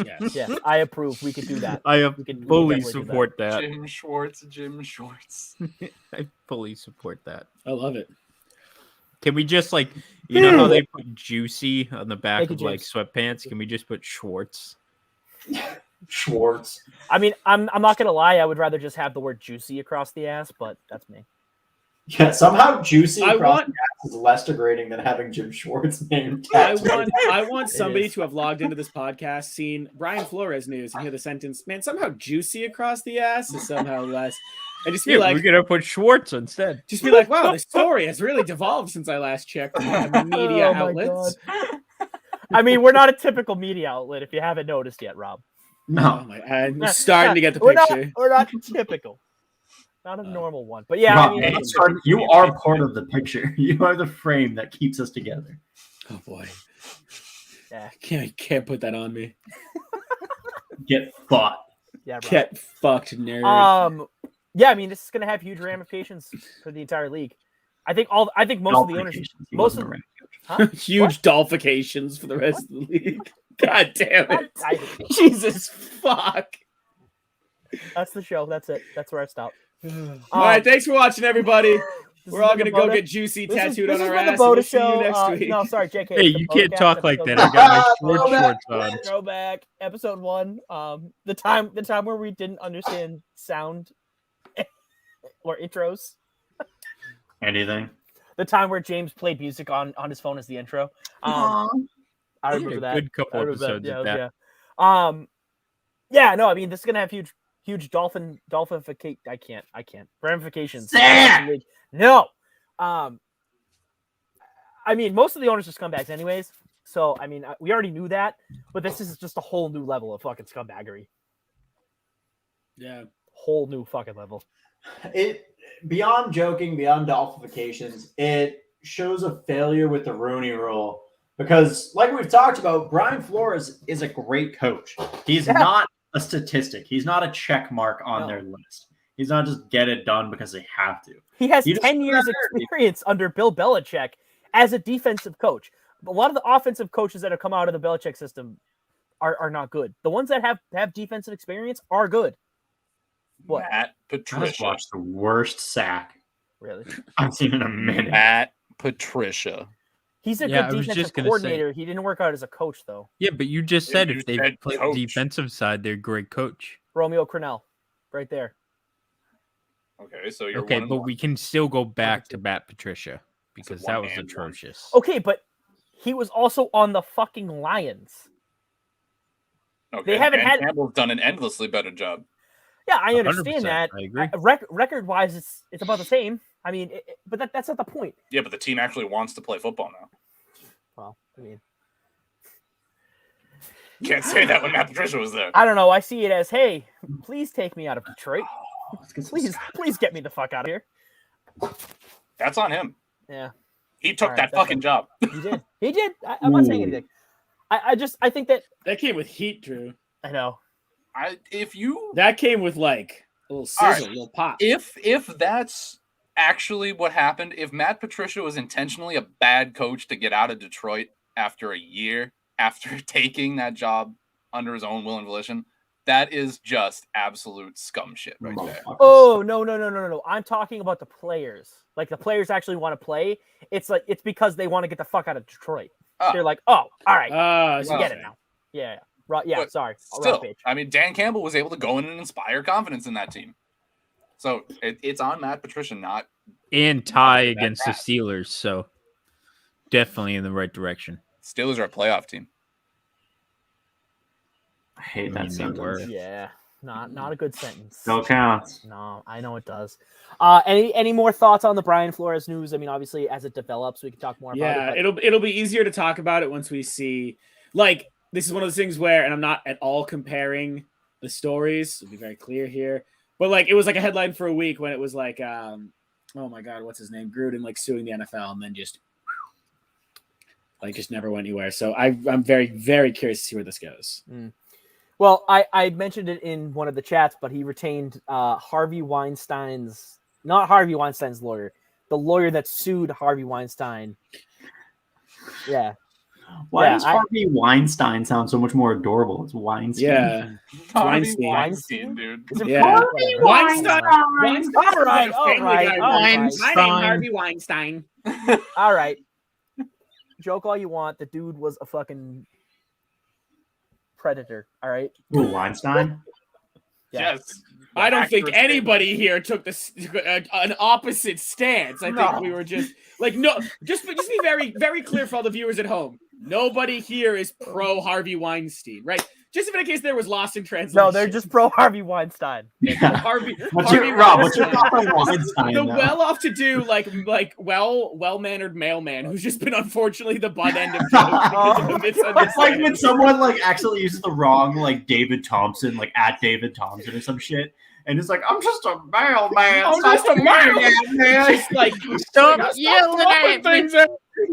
Yes. Yes, I approve. We could do that. I fully definitely support that. Jim Schwartz. I fully support that. I love it. Can we just you know how they put juicy on the back of James. sweatpants? Can we just put Schwartz? Schwartz. I mean, I'm not gonna lie. I would rather just have the word juicy across the ass, but that's me. Yeah, somehow juicy across the ass is less degrading than having Jim Schwartz named. I want somebody to have logged into this podcast, seen Brian Flores news, and hear the sentence, "Man, somehow juicy across the ass is somehow less." And just be like, we're gonna put Schwartz instead. Just be like, wow, the story has really devolved since I last checked the media outlets. I mean, we're not a typical media outlet if you haven't noticed yet, Rob. No, I'm starting to get the picture. We're not typical. Not a normal one. But yeah, Rob, I mean, you are part of the picture. You are the frame that keeps us together. Oh boy. Yeah. Can't put that on me. Get fucked. Yeah, Rob. Get fucked, nerd. Yeah, I mean, this is going to have huge ramifications for the entire league. I think most of the owners, huge dolphications for the rest of the league. God damn it! Jesus fuck! That's the show. That's it. That's where I stop. All right, thanks for watching, everybody. We're all gonna go get juicy tattooed on our ass. We'll see you next week. No, sorry, JK. Hey, you can't talk like that. I got my shorts on. Throwback episode 1. The time where we didn't understand sound or intros. Anything. The time where James played music on his phone as the intro. I remember that. Good couple episodes of that. Yeah, no, I mean, this is gonna have huge dolphinification. I can't ramifications. No. I mean, most of the owners are scumbags anyways. So I mean, we already knew that, but this is just a whole new level of fucking scumbaggery. Yeah. Whole new fucking level. It beyond joking, beyond dolphifications, it shows a failure with the Rooney Rule because, like we've talked about, Brian Flores is a great coach. He's not a statistic. He's not a check mark on their list. He's not just get it done because they have to. He has 10 years experience under Bill Belichick as a defensive coach. A lot of the offensive coaches that have come out of the Belichick system are not good. The ones that have defensive experience are good. What? Matt I just Patricia. watched the worst sack Really? I've seen in a minute. Matt Patricia. He's a Yeah, I good was defensive just gonna coordinator. He didn't work out as a coach, though. Yeah, but you just said you if they said play coach. defensive side, they're a great coach. Romeo Crennel, right there. Okay, so you're Okay, one and but one. we can still go back to Matt Patricia because It's a that one was and one. atrocious. Okay, but he was also on the fucking Lions. Okay, they haven't Dan had- Campbell's done an endlessly better job. Yeah, I 100%, understand that. I agree. Record-wise, it's about the same. I mean, but that's not the point. Yeah, but the team actually wants to play football now. Well, I mean, Can't say that when Matt Patricia was there. I don't know. I see it as, hey, please take me out of Detroit. Let's get some Please get me the fuck out of here. That's on him. Yeah, He took All right, that that's fucking job. he did. He did. I'm not saying Ooh. anything. I think that That came with heat, Drew. I know. That came with like a little sizzle, All right. a little pop. If that's actually what happened, if Matt Patricia was intentionally a bad coach to get out of Detroit after a year after taking that job under his own will and volition, that is just absolute scum shit right there. Oh no! I'm talking about the players. Like the players actually want to play. It's because they want to get the fuck out of Detroit. Ah. They're like, oh, all right, I we get it now. Yeah. Right. Yeah. But Sorry. Still, Rampage. I mean, Dan Campbell was able to go in and inspire confidence in that team. So it's on Matt Patricia, not And tie Not against the bad. Steelers, so definitely in the right direction. Steelers are a playoff team. I hate I that mean, they sentence. were. Yeah. Not a good sentence. Still counts. No, I know it does. Any more thoughts on the Brian Flores news? I mean, obviously, as it develops, we can talk more Yeah, about it. it'll be easier to talk about it once we see. Like, this is one of those things where, and I'm not at all comparing the stories. To be very clear here, but like it was like a headline for a week when it was like, oh my god, what's his name, Gruden, like suing the NFL, and then just never went anywhere. So I'm very, very curious to see where this goes. Well, I mentioned it in one of the chats, but he retained Harvey Weinstein's, not Harvey Weinstein's lawyer, the lawyer that sued Harvey Weinstein. Yeah. Why Yeah, does Harvey Weinstein sound so much more adorable? It's Weinstein. Yeah, Harvey Weinstein. Weinstein, dude. Is it Yeah. Harvey Weinstein. Weinstein. All right, Family Guy. Weinstein. My name Harvey Weinstein. All right. Joke all you want. The dude was a fucking predator. All right. Ooh, Weinstein? Yeah. Yes. I don't think Accurate anybody here took this an opposite stance. I think we were just like just be very, very clear for all the viewers at home. Nobody here is pro Harvey Weinstein, right? Just in case there was lost in translation. No, they're just pro Harvey Weinstein. Yeah. Harvey. What's Harvey your, Rob, what's your Weinstein. thought on Weinstein? The though? well-off-to-do, well-mannered mailman who's just been unfortunately the butt end of jokes because of a misunderstanding. It's like when someone accidentally uses the wrong David Thompson, at David Thompson or some shit. And it's like, I'm just a mailman. I'm Stop just a doing that, man. Just like Stop yelling at me. things.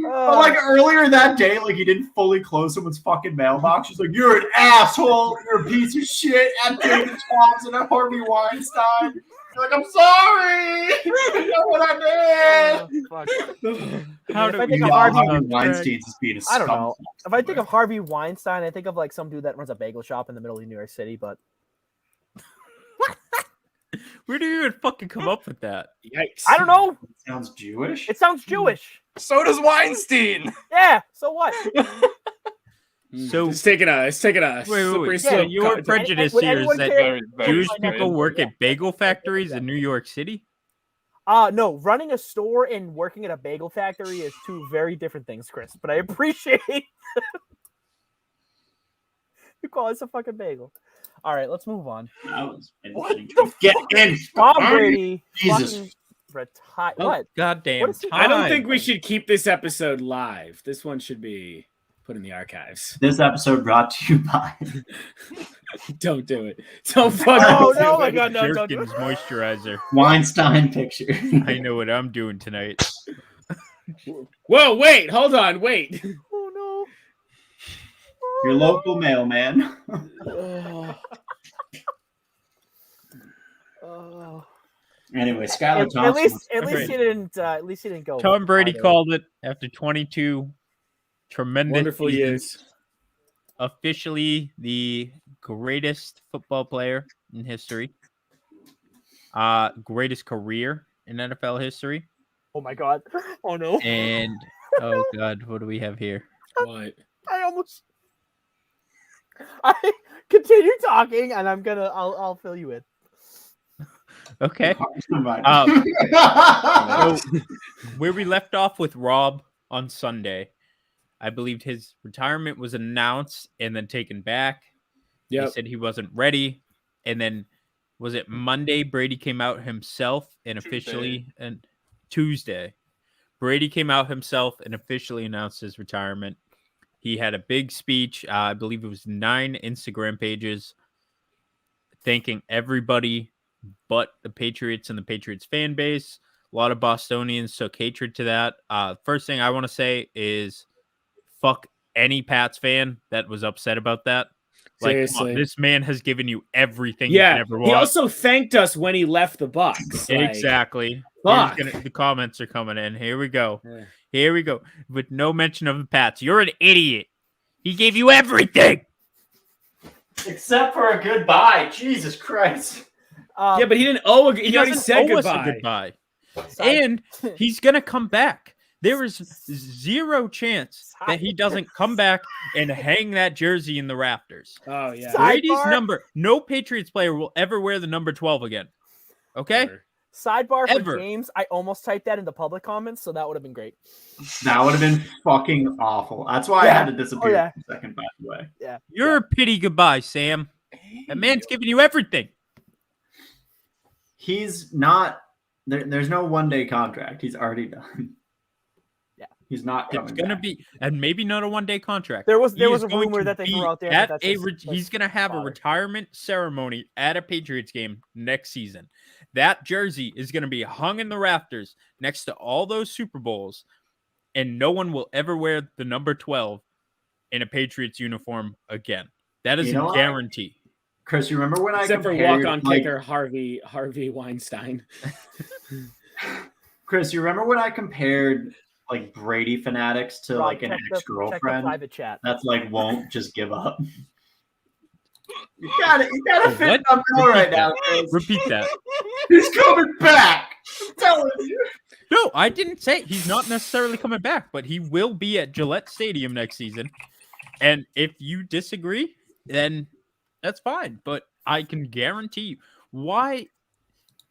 But earlier that day, he didn't fully close someone's fucking mailbox. He's like, "You're an asshole. You're a piece of shit." At David Thompson and Harvey Weinstein. You're like, "I'm sorry. You know what I did." Fuck. How If do I we think of get Harvey off Harvey track? Weinstein's as being a I don't scum. know. If I think of Harvey Weinstein, I think of some dude that runs a bagel shop in the middle of New York City. But Where do you even fucking come up with that? Yikes! I don't know. Sounds Jewish. It sounds Jewish. So does Weinstein. Yeah. So what? So It's taking a slippery wait. slope. So your cut. prejudice would here is anyone that care- Very, very Jewish Find out people who- work yeah. at bagel factories in New York City? No, running a store and working at a bagel factory is two very different things, Chris. But I appreciate you call us a fucking bagel. All right, let's move on. That was What interesting. Get in. Tom Brady Jesus. fucking retired. Oh, what? goddamn What is he- time. I don't think we should keep this episode live. This one should be Put in the archives. This episode brought to you by Don't do it. Don't fucking Oh, do no, it. my God, no, don't do Jerkins it. moisturizer. Weinstein Picture. I know what I'm doing tonight. Whoa, wait, hold on, wait. Oh, no. Your local mailman. Oh. Anyway, Skylar At Thompson. least he didn't. At least he didn't go. Tom Brady farther. called it after 22 tremendous Wonderful seasons. years. Officially the greatest football player in history. Greatest career in NFL history. Oh my God. Oh no. And oh God, what do we have here? What? I continue talking, and I'll fill you in. Okay. So, where we left off with Rob on Sunday, I believe his retirement was announced and then taken back. Yep. He said he wasn't ready. And then was it Monday? Brady came out himself and officially and Tuesday. Brady came out himself and officially announced his retirement. He had a big speech. I believe it was 9 Instagram pages thanking everybody but the Patriots and the Patriots fan base. A lot of Bostonians took hatred to that. First thing I want to say is fuck any Pats fan that was upset about that. Like, Seriously. this man has given you everything you Yeah, can ever he want. also thanked us when he left the Bucks. Like, Exactly. fuck. The comments are coming in. Here we go. Yeah. Here we go. With no mention of the Pats. You're an idiot. He gave you everything. Except for a goodbye. Jesus Christ. Yeah, but he didn't owe. He already doesn't said owe us a goodbye. And he's going to come back. There is zero chance that he doesn't come back and hang that jersey in the rafters. Oh yeah. Brady's Sidebar. number. No Patriots player will ever wear the number 12 again. Okay? Ever. Sidebar for Ever. James. I almost typed that in the public comments, so that would have been great. That would have been fucking awful. That's why I Yeah. had to disappear Oh, yeah. for a second, by the way. Yeah. You're a pity goodbye, Sam. That man's giving you everything. He's not. There's no one-day contract. He's already done. Yeah. He's not coming It's going to back. be, and maybe not a one-day contract. There was He is a going rumor to that they be threw out there. at That a that's re- just, like, he's going to have a fodder. retirement ceremony at a Patriots game next season. That jersey is going to be hung in the rafters next to all those Super Bowls, and no one will ever wear the number 12 in a Patriots uniform again. That is You know a what? guarantee. Chris, you remember when Except I for compared, walk-on like, kicker Harvey Weinstein. Chris, you remember when I compared like Brady fanatics to Rob, like an check the ex-girlfriend private chat. that's like won't just give up? You gotta fit What? the bill right Repeat now, that. Chris. Repeat that. He's coming back. I'm telling you. No, I didn't say he's not necessarily coming back, but he will be at Gillette Stadium next season. And if you disagree, then that's fine. But I can guarantee you why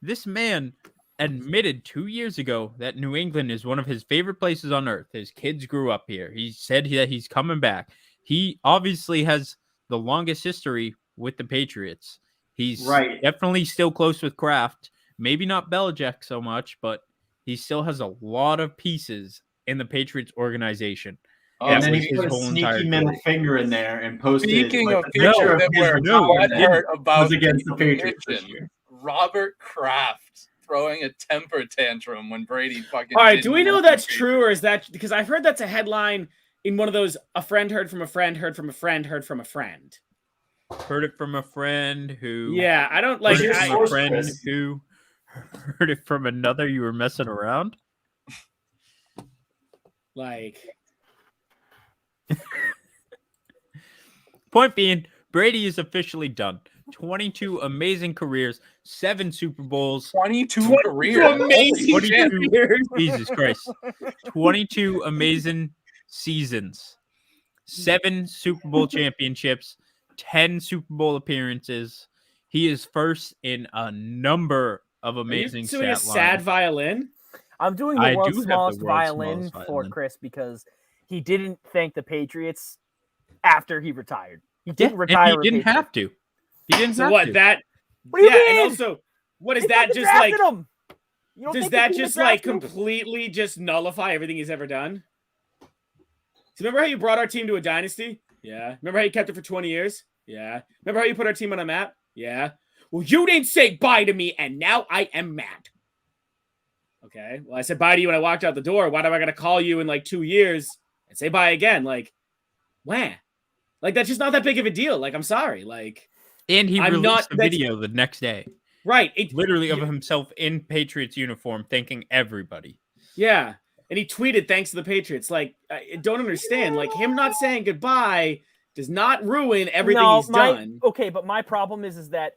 this man admitted 2 years ago that New England is one of his favorite places on earth. His kids grew up here. He said that he's coming back. He obviously has the longest history with the Patriots. He's Right. definitely still close with Kraft. Maybe not Belichick so much, but he still has a lot of pieces in the Patriots organization. And That then was he his put a whole entire sneaky middle career. finger in there and posted. Speaking like, of a picture picture of that his we're retirement butthurt about was against the Patriots this competition. year. Robert Kraft throwing a temper tantrum when Brady fucking. All right, didn't do we know want that's the true, or is that because I've heard that's a headline in one of those a friend heard from a friend, heard from a friend, heard from a friend. Heard it from a friend who Yeah, I don't like. Where's your from a source, friend Chris? who heard it from another. You were messing around. Like, Point being, Brady is officially done. 22 amazing careers, 7 Super Bowls. 22 careers. amazing 22 champions. Jesus Christ. 22 amazing seasons. 7 Super Bowl championships, 10 Super Bowl appearances. He is first in a number of Are you amazing doing a stat sad lines. violin? I'm doing I the world's do have the smallest world's violin smallest for violin. Chris because he didn't thank the Patriots after he retired. He Yeah, didn't and retire. he a didn't Patriot. have to. He didn't So have what to. that? What do you yeah, mean? and also, what is He that? fucking Just like drafted him. You don't does think the that team just like drafted him? completely just nullify everything he's ever done? So remember how you brought our team to a dynasty? Yeah. Remember how you kept it for 20 years? Yeah. Remember how you put our team on a map? Yeah. Well, you didn't say bye to me, and now I am mad. Okay. Well, I said bye to you when I walked out the door. Why am I going to call you in like 2 years and say bye again? Like, wah. Like, that's just not that big of a deal. Like, I'm sorry. Like, And he I'm released not- a video the next day, right. literally of himself in Patriots uniform, thanking everybody. Yeah. And he tweeted thanks to the Patriots. Like, I don't understand. Like, him not saying goodbye does not ruin everything he's done. Okay, but my problem is that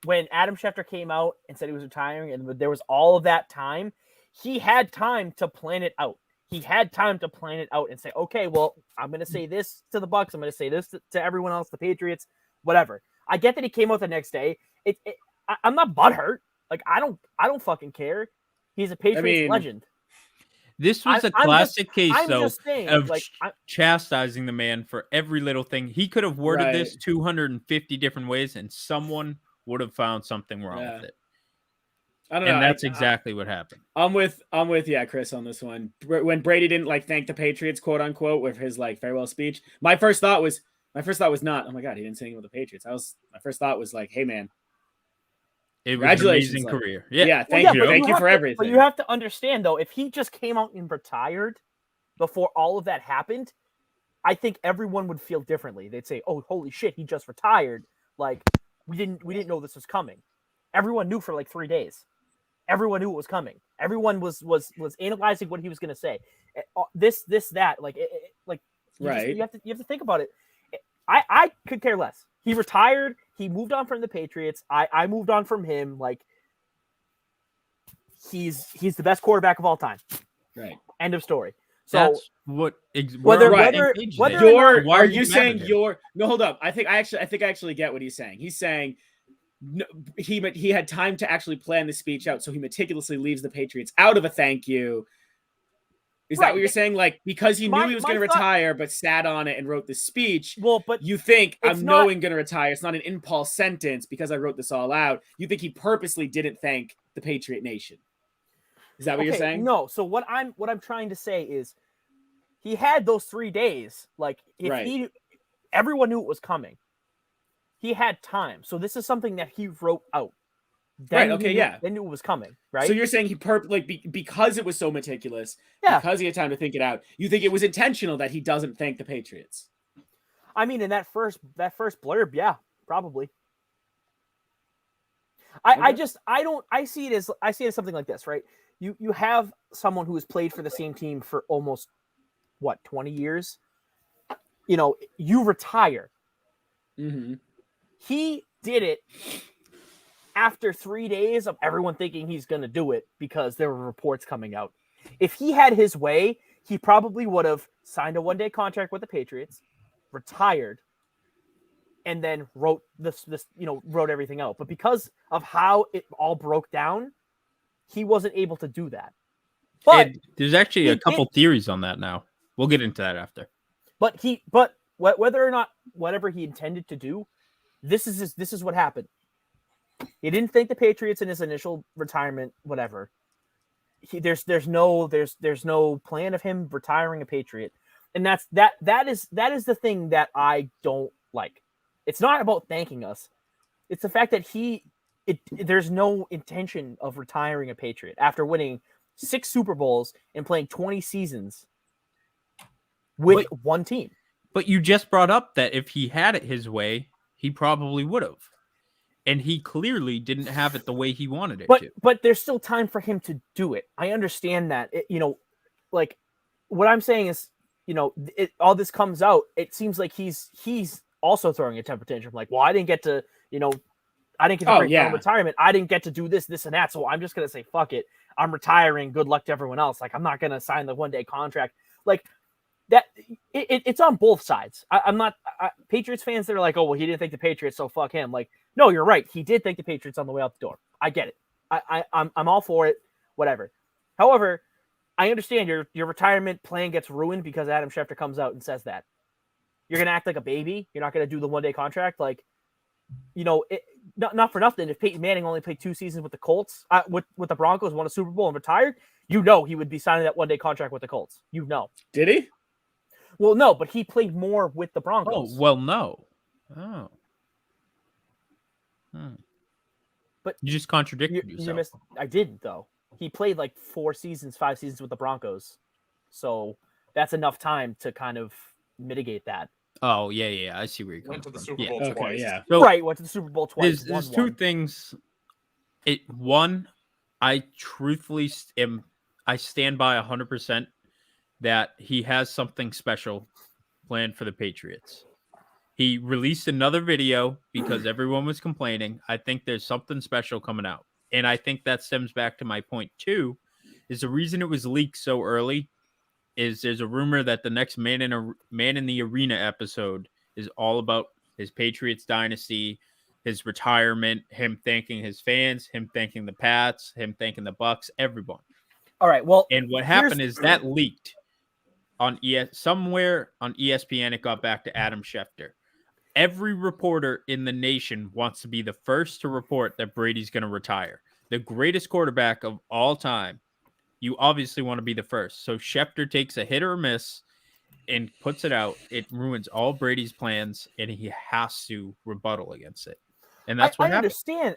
when Adam Schefter came out and said he was retiring and there was all of that time, he had time to plan it out. He had time to plan it out and say, okay, well, I'm going to say this to the Bucs. I'm going to say this to everyone else, the Patriots, whatever. I get that he came out the next day. I'm not butthurt. Like, I don't fucking care. He's a Patriots legend. This was a classic case, though, saying, of chastising the man for every little thing. He could have worded this 250 different ways, and someone would have found something wrong with it. I don't know. And that's exactly what happened. I'm with Chris on this one. When Brady didn't like thank the Patriots, quote unquote, with his like farewell speech, my first thought was not, oh my God, he didn't say anything with the Patriots. My first thought was like, hey man, it was an amazing like, career. Thank you for everything. But you have to understand though, if he just came out and retired before all of that happened, I think everyone would feel differently. They'd say, "Oh, holy shit, he just retired!" Like we didn't know this was coming. Everyone knew for like 3 days. Everyone knew it was coming. Everyone was analyzing what he was going to say. This, that, like, right. You have to think about it. I could care less. He retired. He moved on from the Patriots. I moved on from him. Like, he's the best quarterback of all time. Right. End of story. So that's what are you saying you're no, hold up. I think I actually get what he's saying. He's saying no, he had time to actually plan the speech out, so he meticulously leaves the Patriots out of a thank you. Is that what you're saying? Like, because he knew he was going to retire, but sat on it and wrote the speech. Well, but you think I'm knowing going to retire. It's not an impulse sentence because I wrote this all out. You think he purposely didn't thank the Patriot Nation? Is that what you're saying? No. So what I'm trying to say is, he had those 3 days. Like, everyone knew it was coming. He had time. So this is something that he wrote out. Then Then knew it was coming, right? So you're saying he because it was so meticulous, because he had time to think it out, you think it was intentional that he doesn't thank the Patriots? I mean, in that first blurb, yeah, probably. I see it as something like this, right? You have someone who has played for the same team for almost 20 years. You know, you retire. Mm-hmm. He did it after 3 days of everyone thinking he's going to do it because there were reports coming out. If he had his way, he probably would have signed a one-day contract with the Patriots, retired, and then wrote wrote everything out. But because of how it all broke down, he wasn't able to do that. But there's actually a couple theories on that now. We'll get into that after. But whether or not whatever he intended to do, this is what happened. He didn't thank the Patriots in his initial retirement, whatever. There's no plan of him retiring a Patriot. And that is the thing that I don't like. It's not about thanking us. It's the fact that there's no intention of retiring a Patriot after winning 6 Super Bowls and playing 20 seasons with one team. But you just brought up that if he had it his way, he probably would have. And he clearly didn't have it the way he wanted it to. But there's still time for him to do it. I understand that. Like what I'm saying is, all this comes out. It seems like he's also throwing a temper tantrum. Like, well, I didn't get to break down retirement. I didn't get to do this and that. So I'm just going to say, fuck it. I'm retiring. Good luck to everyone else. Like, I'm not going to sign the one-day contract. Like that. It's on both sides. I'm not Patriots fans that are like, oh, well, he didn't thank the Patriots, so fuck him. Like, no, you're right. He did thank the Patriots on the way out the door. I get it. I'm all for it. Whatever. However, I understand your retirement plan gets ruined because Adam Schefter comes out and says that. You're going to act like a baby. You're not going to do the one-day contract. Like, not for nothing. If Peyton Manning only played 2 seasons with the Colts, with the Broncos, won a Super Bowl and retired, he would be signing that one-day contract with the Colts. Did he? Well, no, but he played more with the Broncos. Oh, well, no. Oh. But you just contradicted yourself. I didn't, though. He played like 5 seasons with the Broncos. So that's enough time to kind of mitigate that. Oh, yeah. I see where you're coming Went to the from. Super Bowl twice. yeah. So, right, went to the Super Bowl twice. There's two things. One, I truthfully I stand by 100% that he has something special planned for the Patriots. He released another video because everyone was complaining. I think there's something special coming out. And I think that stems back to my point too, is the reason it was leaked so early is there's a rumor that the next Man in the Arena episode is all about his Patriots dynasty, his retirement, him thanking his fans, him thanking the Pats, him thanking the Bucks, everyone. All right, well, and what happened is that leaked on somewhere on ESPN. It got back to Adam Schefter. Every reporter in the nation wants to be the first to report that Brady's going to retire. The greatest quarterback of all time. You obviously want to be the first. So Schefter takes a hit or a miss and puts it out. It ruins all Brady's plans, and he has to rebuttal against it. And that's what happened.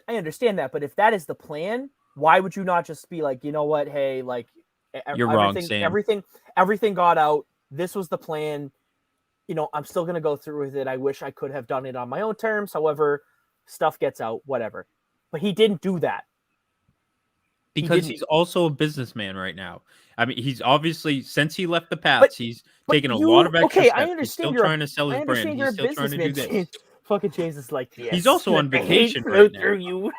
I understand that, but if that is the plan, why would you not just be like, you know what? Hey, like, you're wrong, Sam. Everything got out. This was the plan. You know, I'm still going to go through with it. I wish I could have done it on my own terms. However, stuff gets out, whatever. But he didn't do that. Because he's also a businessman right now. I mean, he's obviously, since he left the Pats, he's taken a lot of extra steps. I understand. He's still trying to sell his brand. He's still trying to do this. Fucking James is like, yes. He's also on vacation right now.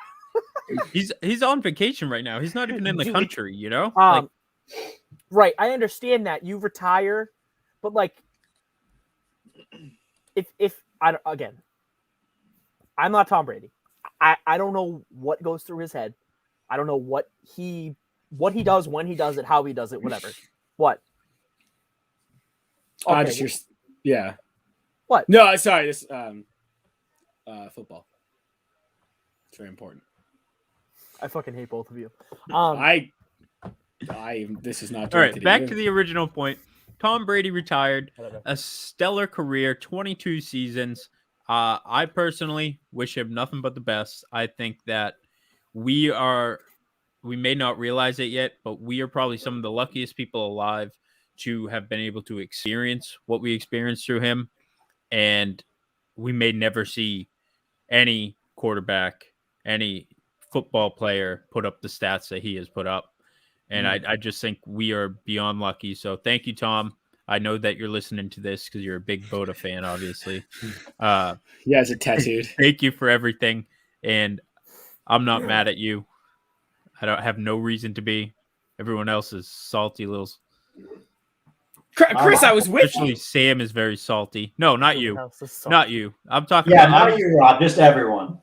He's on vacation right now. He's not even in the country, you know? Right. I understand that. You retire, but like, if I'm not Tom Brady. I don't know what goes through his head. I don't know what he does, when he does it, how he does it, whatever. What? Okay. Yeah. What? No, sorry. This football. It's very important. I fucking hate both of you. This is not all right. Back to the original point. Tom Brady retired, a stellar career, 22 seasons. I personally wish him nothing but the best. I think that we may not realize it yet, but we are probably some of the luckiest people alive to have been able to experience what we experienced through him. And we may never see any quarterback, any football player put up the stats that he has put up. And I just think we are beyond lucky. So thank you, Tom. I know that you're listening to this because you're a big BOTA fan, obviously. Yeah, it's a tattooed. Thank you for everything. And I'm not mad at you. I don't have no reason to be. Everyone else is salty little. Chris, I was with you. Especially Sam is very salty. No, not you. Not you. I'm talking about not you, Rob. Just everyone.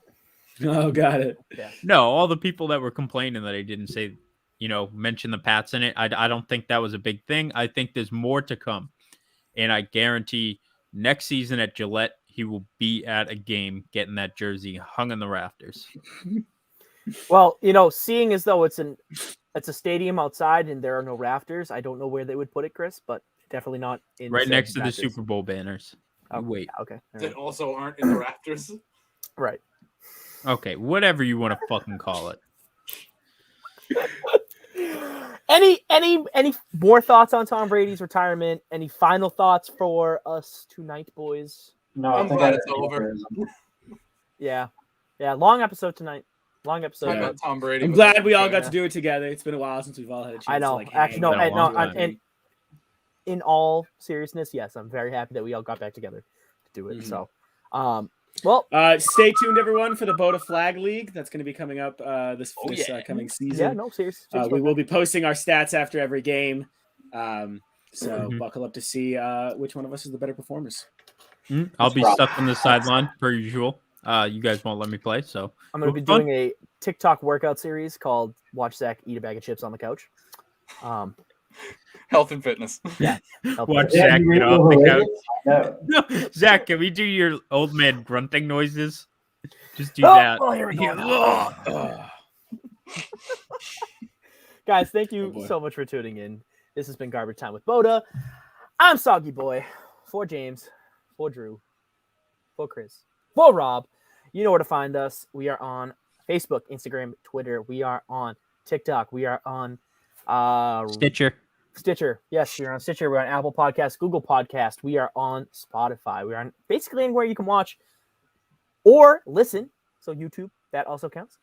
Oh, got it. Yeah. No, all the people that were complaining that I didn't say, mention the Pats in it. I don't think that was a big thing. I think there's more to come. And I guarantee next season at Gillette, he will be at a game getting that jersey hung in the rafters. Well, seeing as though it's a stadium outside and there are no rafters, I don't know where they would put it, Chris, but definitely not in right next to rafters. the Super Bowl banners. Oh, wait. Okay. That also aren't in the rafters. Right. Okay, whatever you want to fucking call it. Any more thoughts on Tom Brady's retirement? Any final thoughts for us tonight, boys? No, I'm glad it's over. Yeah. Long episode tonight. Long episode. Yeah. Tom Brady. I'm glad we all got to do it together. It's been a while since we've all had a chance. I know. To Actually, in all seriousness, yes, I'm very happy that we all got back together to do it. So, stay tuned, everyone, for the BOTA Flag League. That's going to be coming up this coming season. Yeah, no, serious. We will be posting our stats after every game. So buckle up to see which one of us is the better performers. I'll be stuck on the sideline per usual. You guys won't let me play, so I'm going to be doing a TikTok workout series called "Watch Zach Eat a Bag of Chips on the Couch." Health and fitness. Yeah. Watch Zach get off the couch. No. Zach, can we do your old man grunting noises? Just do that. Oh, here we go. Guys, thank you so much for tuning in. This has been Garbage Time with BOTA. I'm Soggy Boy. for James, for Drew, for Chris, for Rob. You know where to find us. We are on Facebook, Instagram, Twitter. We are on TikTok. We are on Stitcher. Yes, we are on Stitcher. We're on Apple Podcasts, Google Podcast. We are on Spotify. We are on basically anywhere you can watch or listen. So YouTube, that also counts.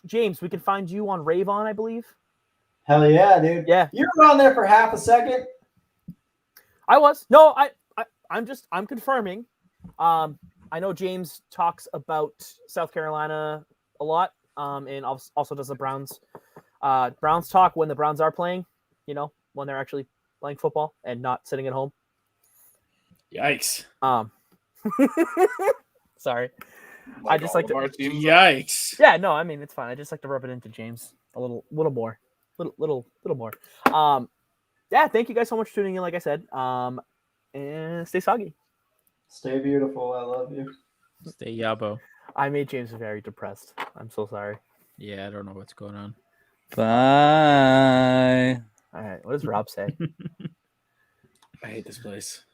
James, we can find you on Ravon, I believe. Hell yeah, dude. Yeah. You were on there for half a second. I was. No, I'm confirming. I know James talks about South Carolina a lot. And also does the Browns talk when the Browns are playing, when they're actually playing football and not sitting at home. Yikes. Sorry. I just like to. Yikes. Yeah, no, I mean it's fine. I just like to rub it into James a little more, little more. Yeah, thank you guys so much for tuning in. Like I said, and stay soggy. Stay beautiful. I love you. Stay yabo. I made James very depressed. I'm so sorry. Yeah, I don't know what's going on. Bye. All right, what does Rob say? I hate this place.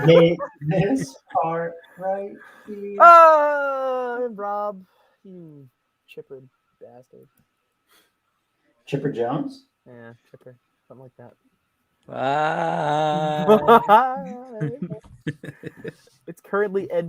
Hate this part right here. Rob, you chipper bastard. Chipper Jones? Yeah, chipper, something like that. Bye. It's currently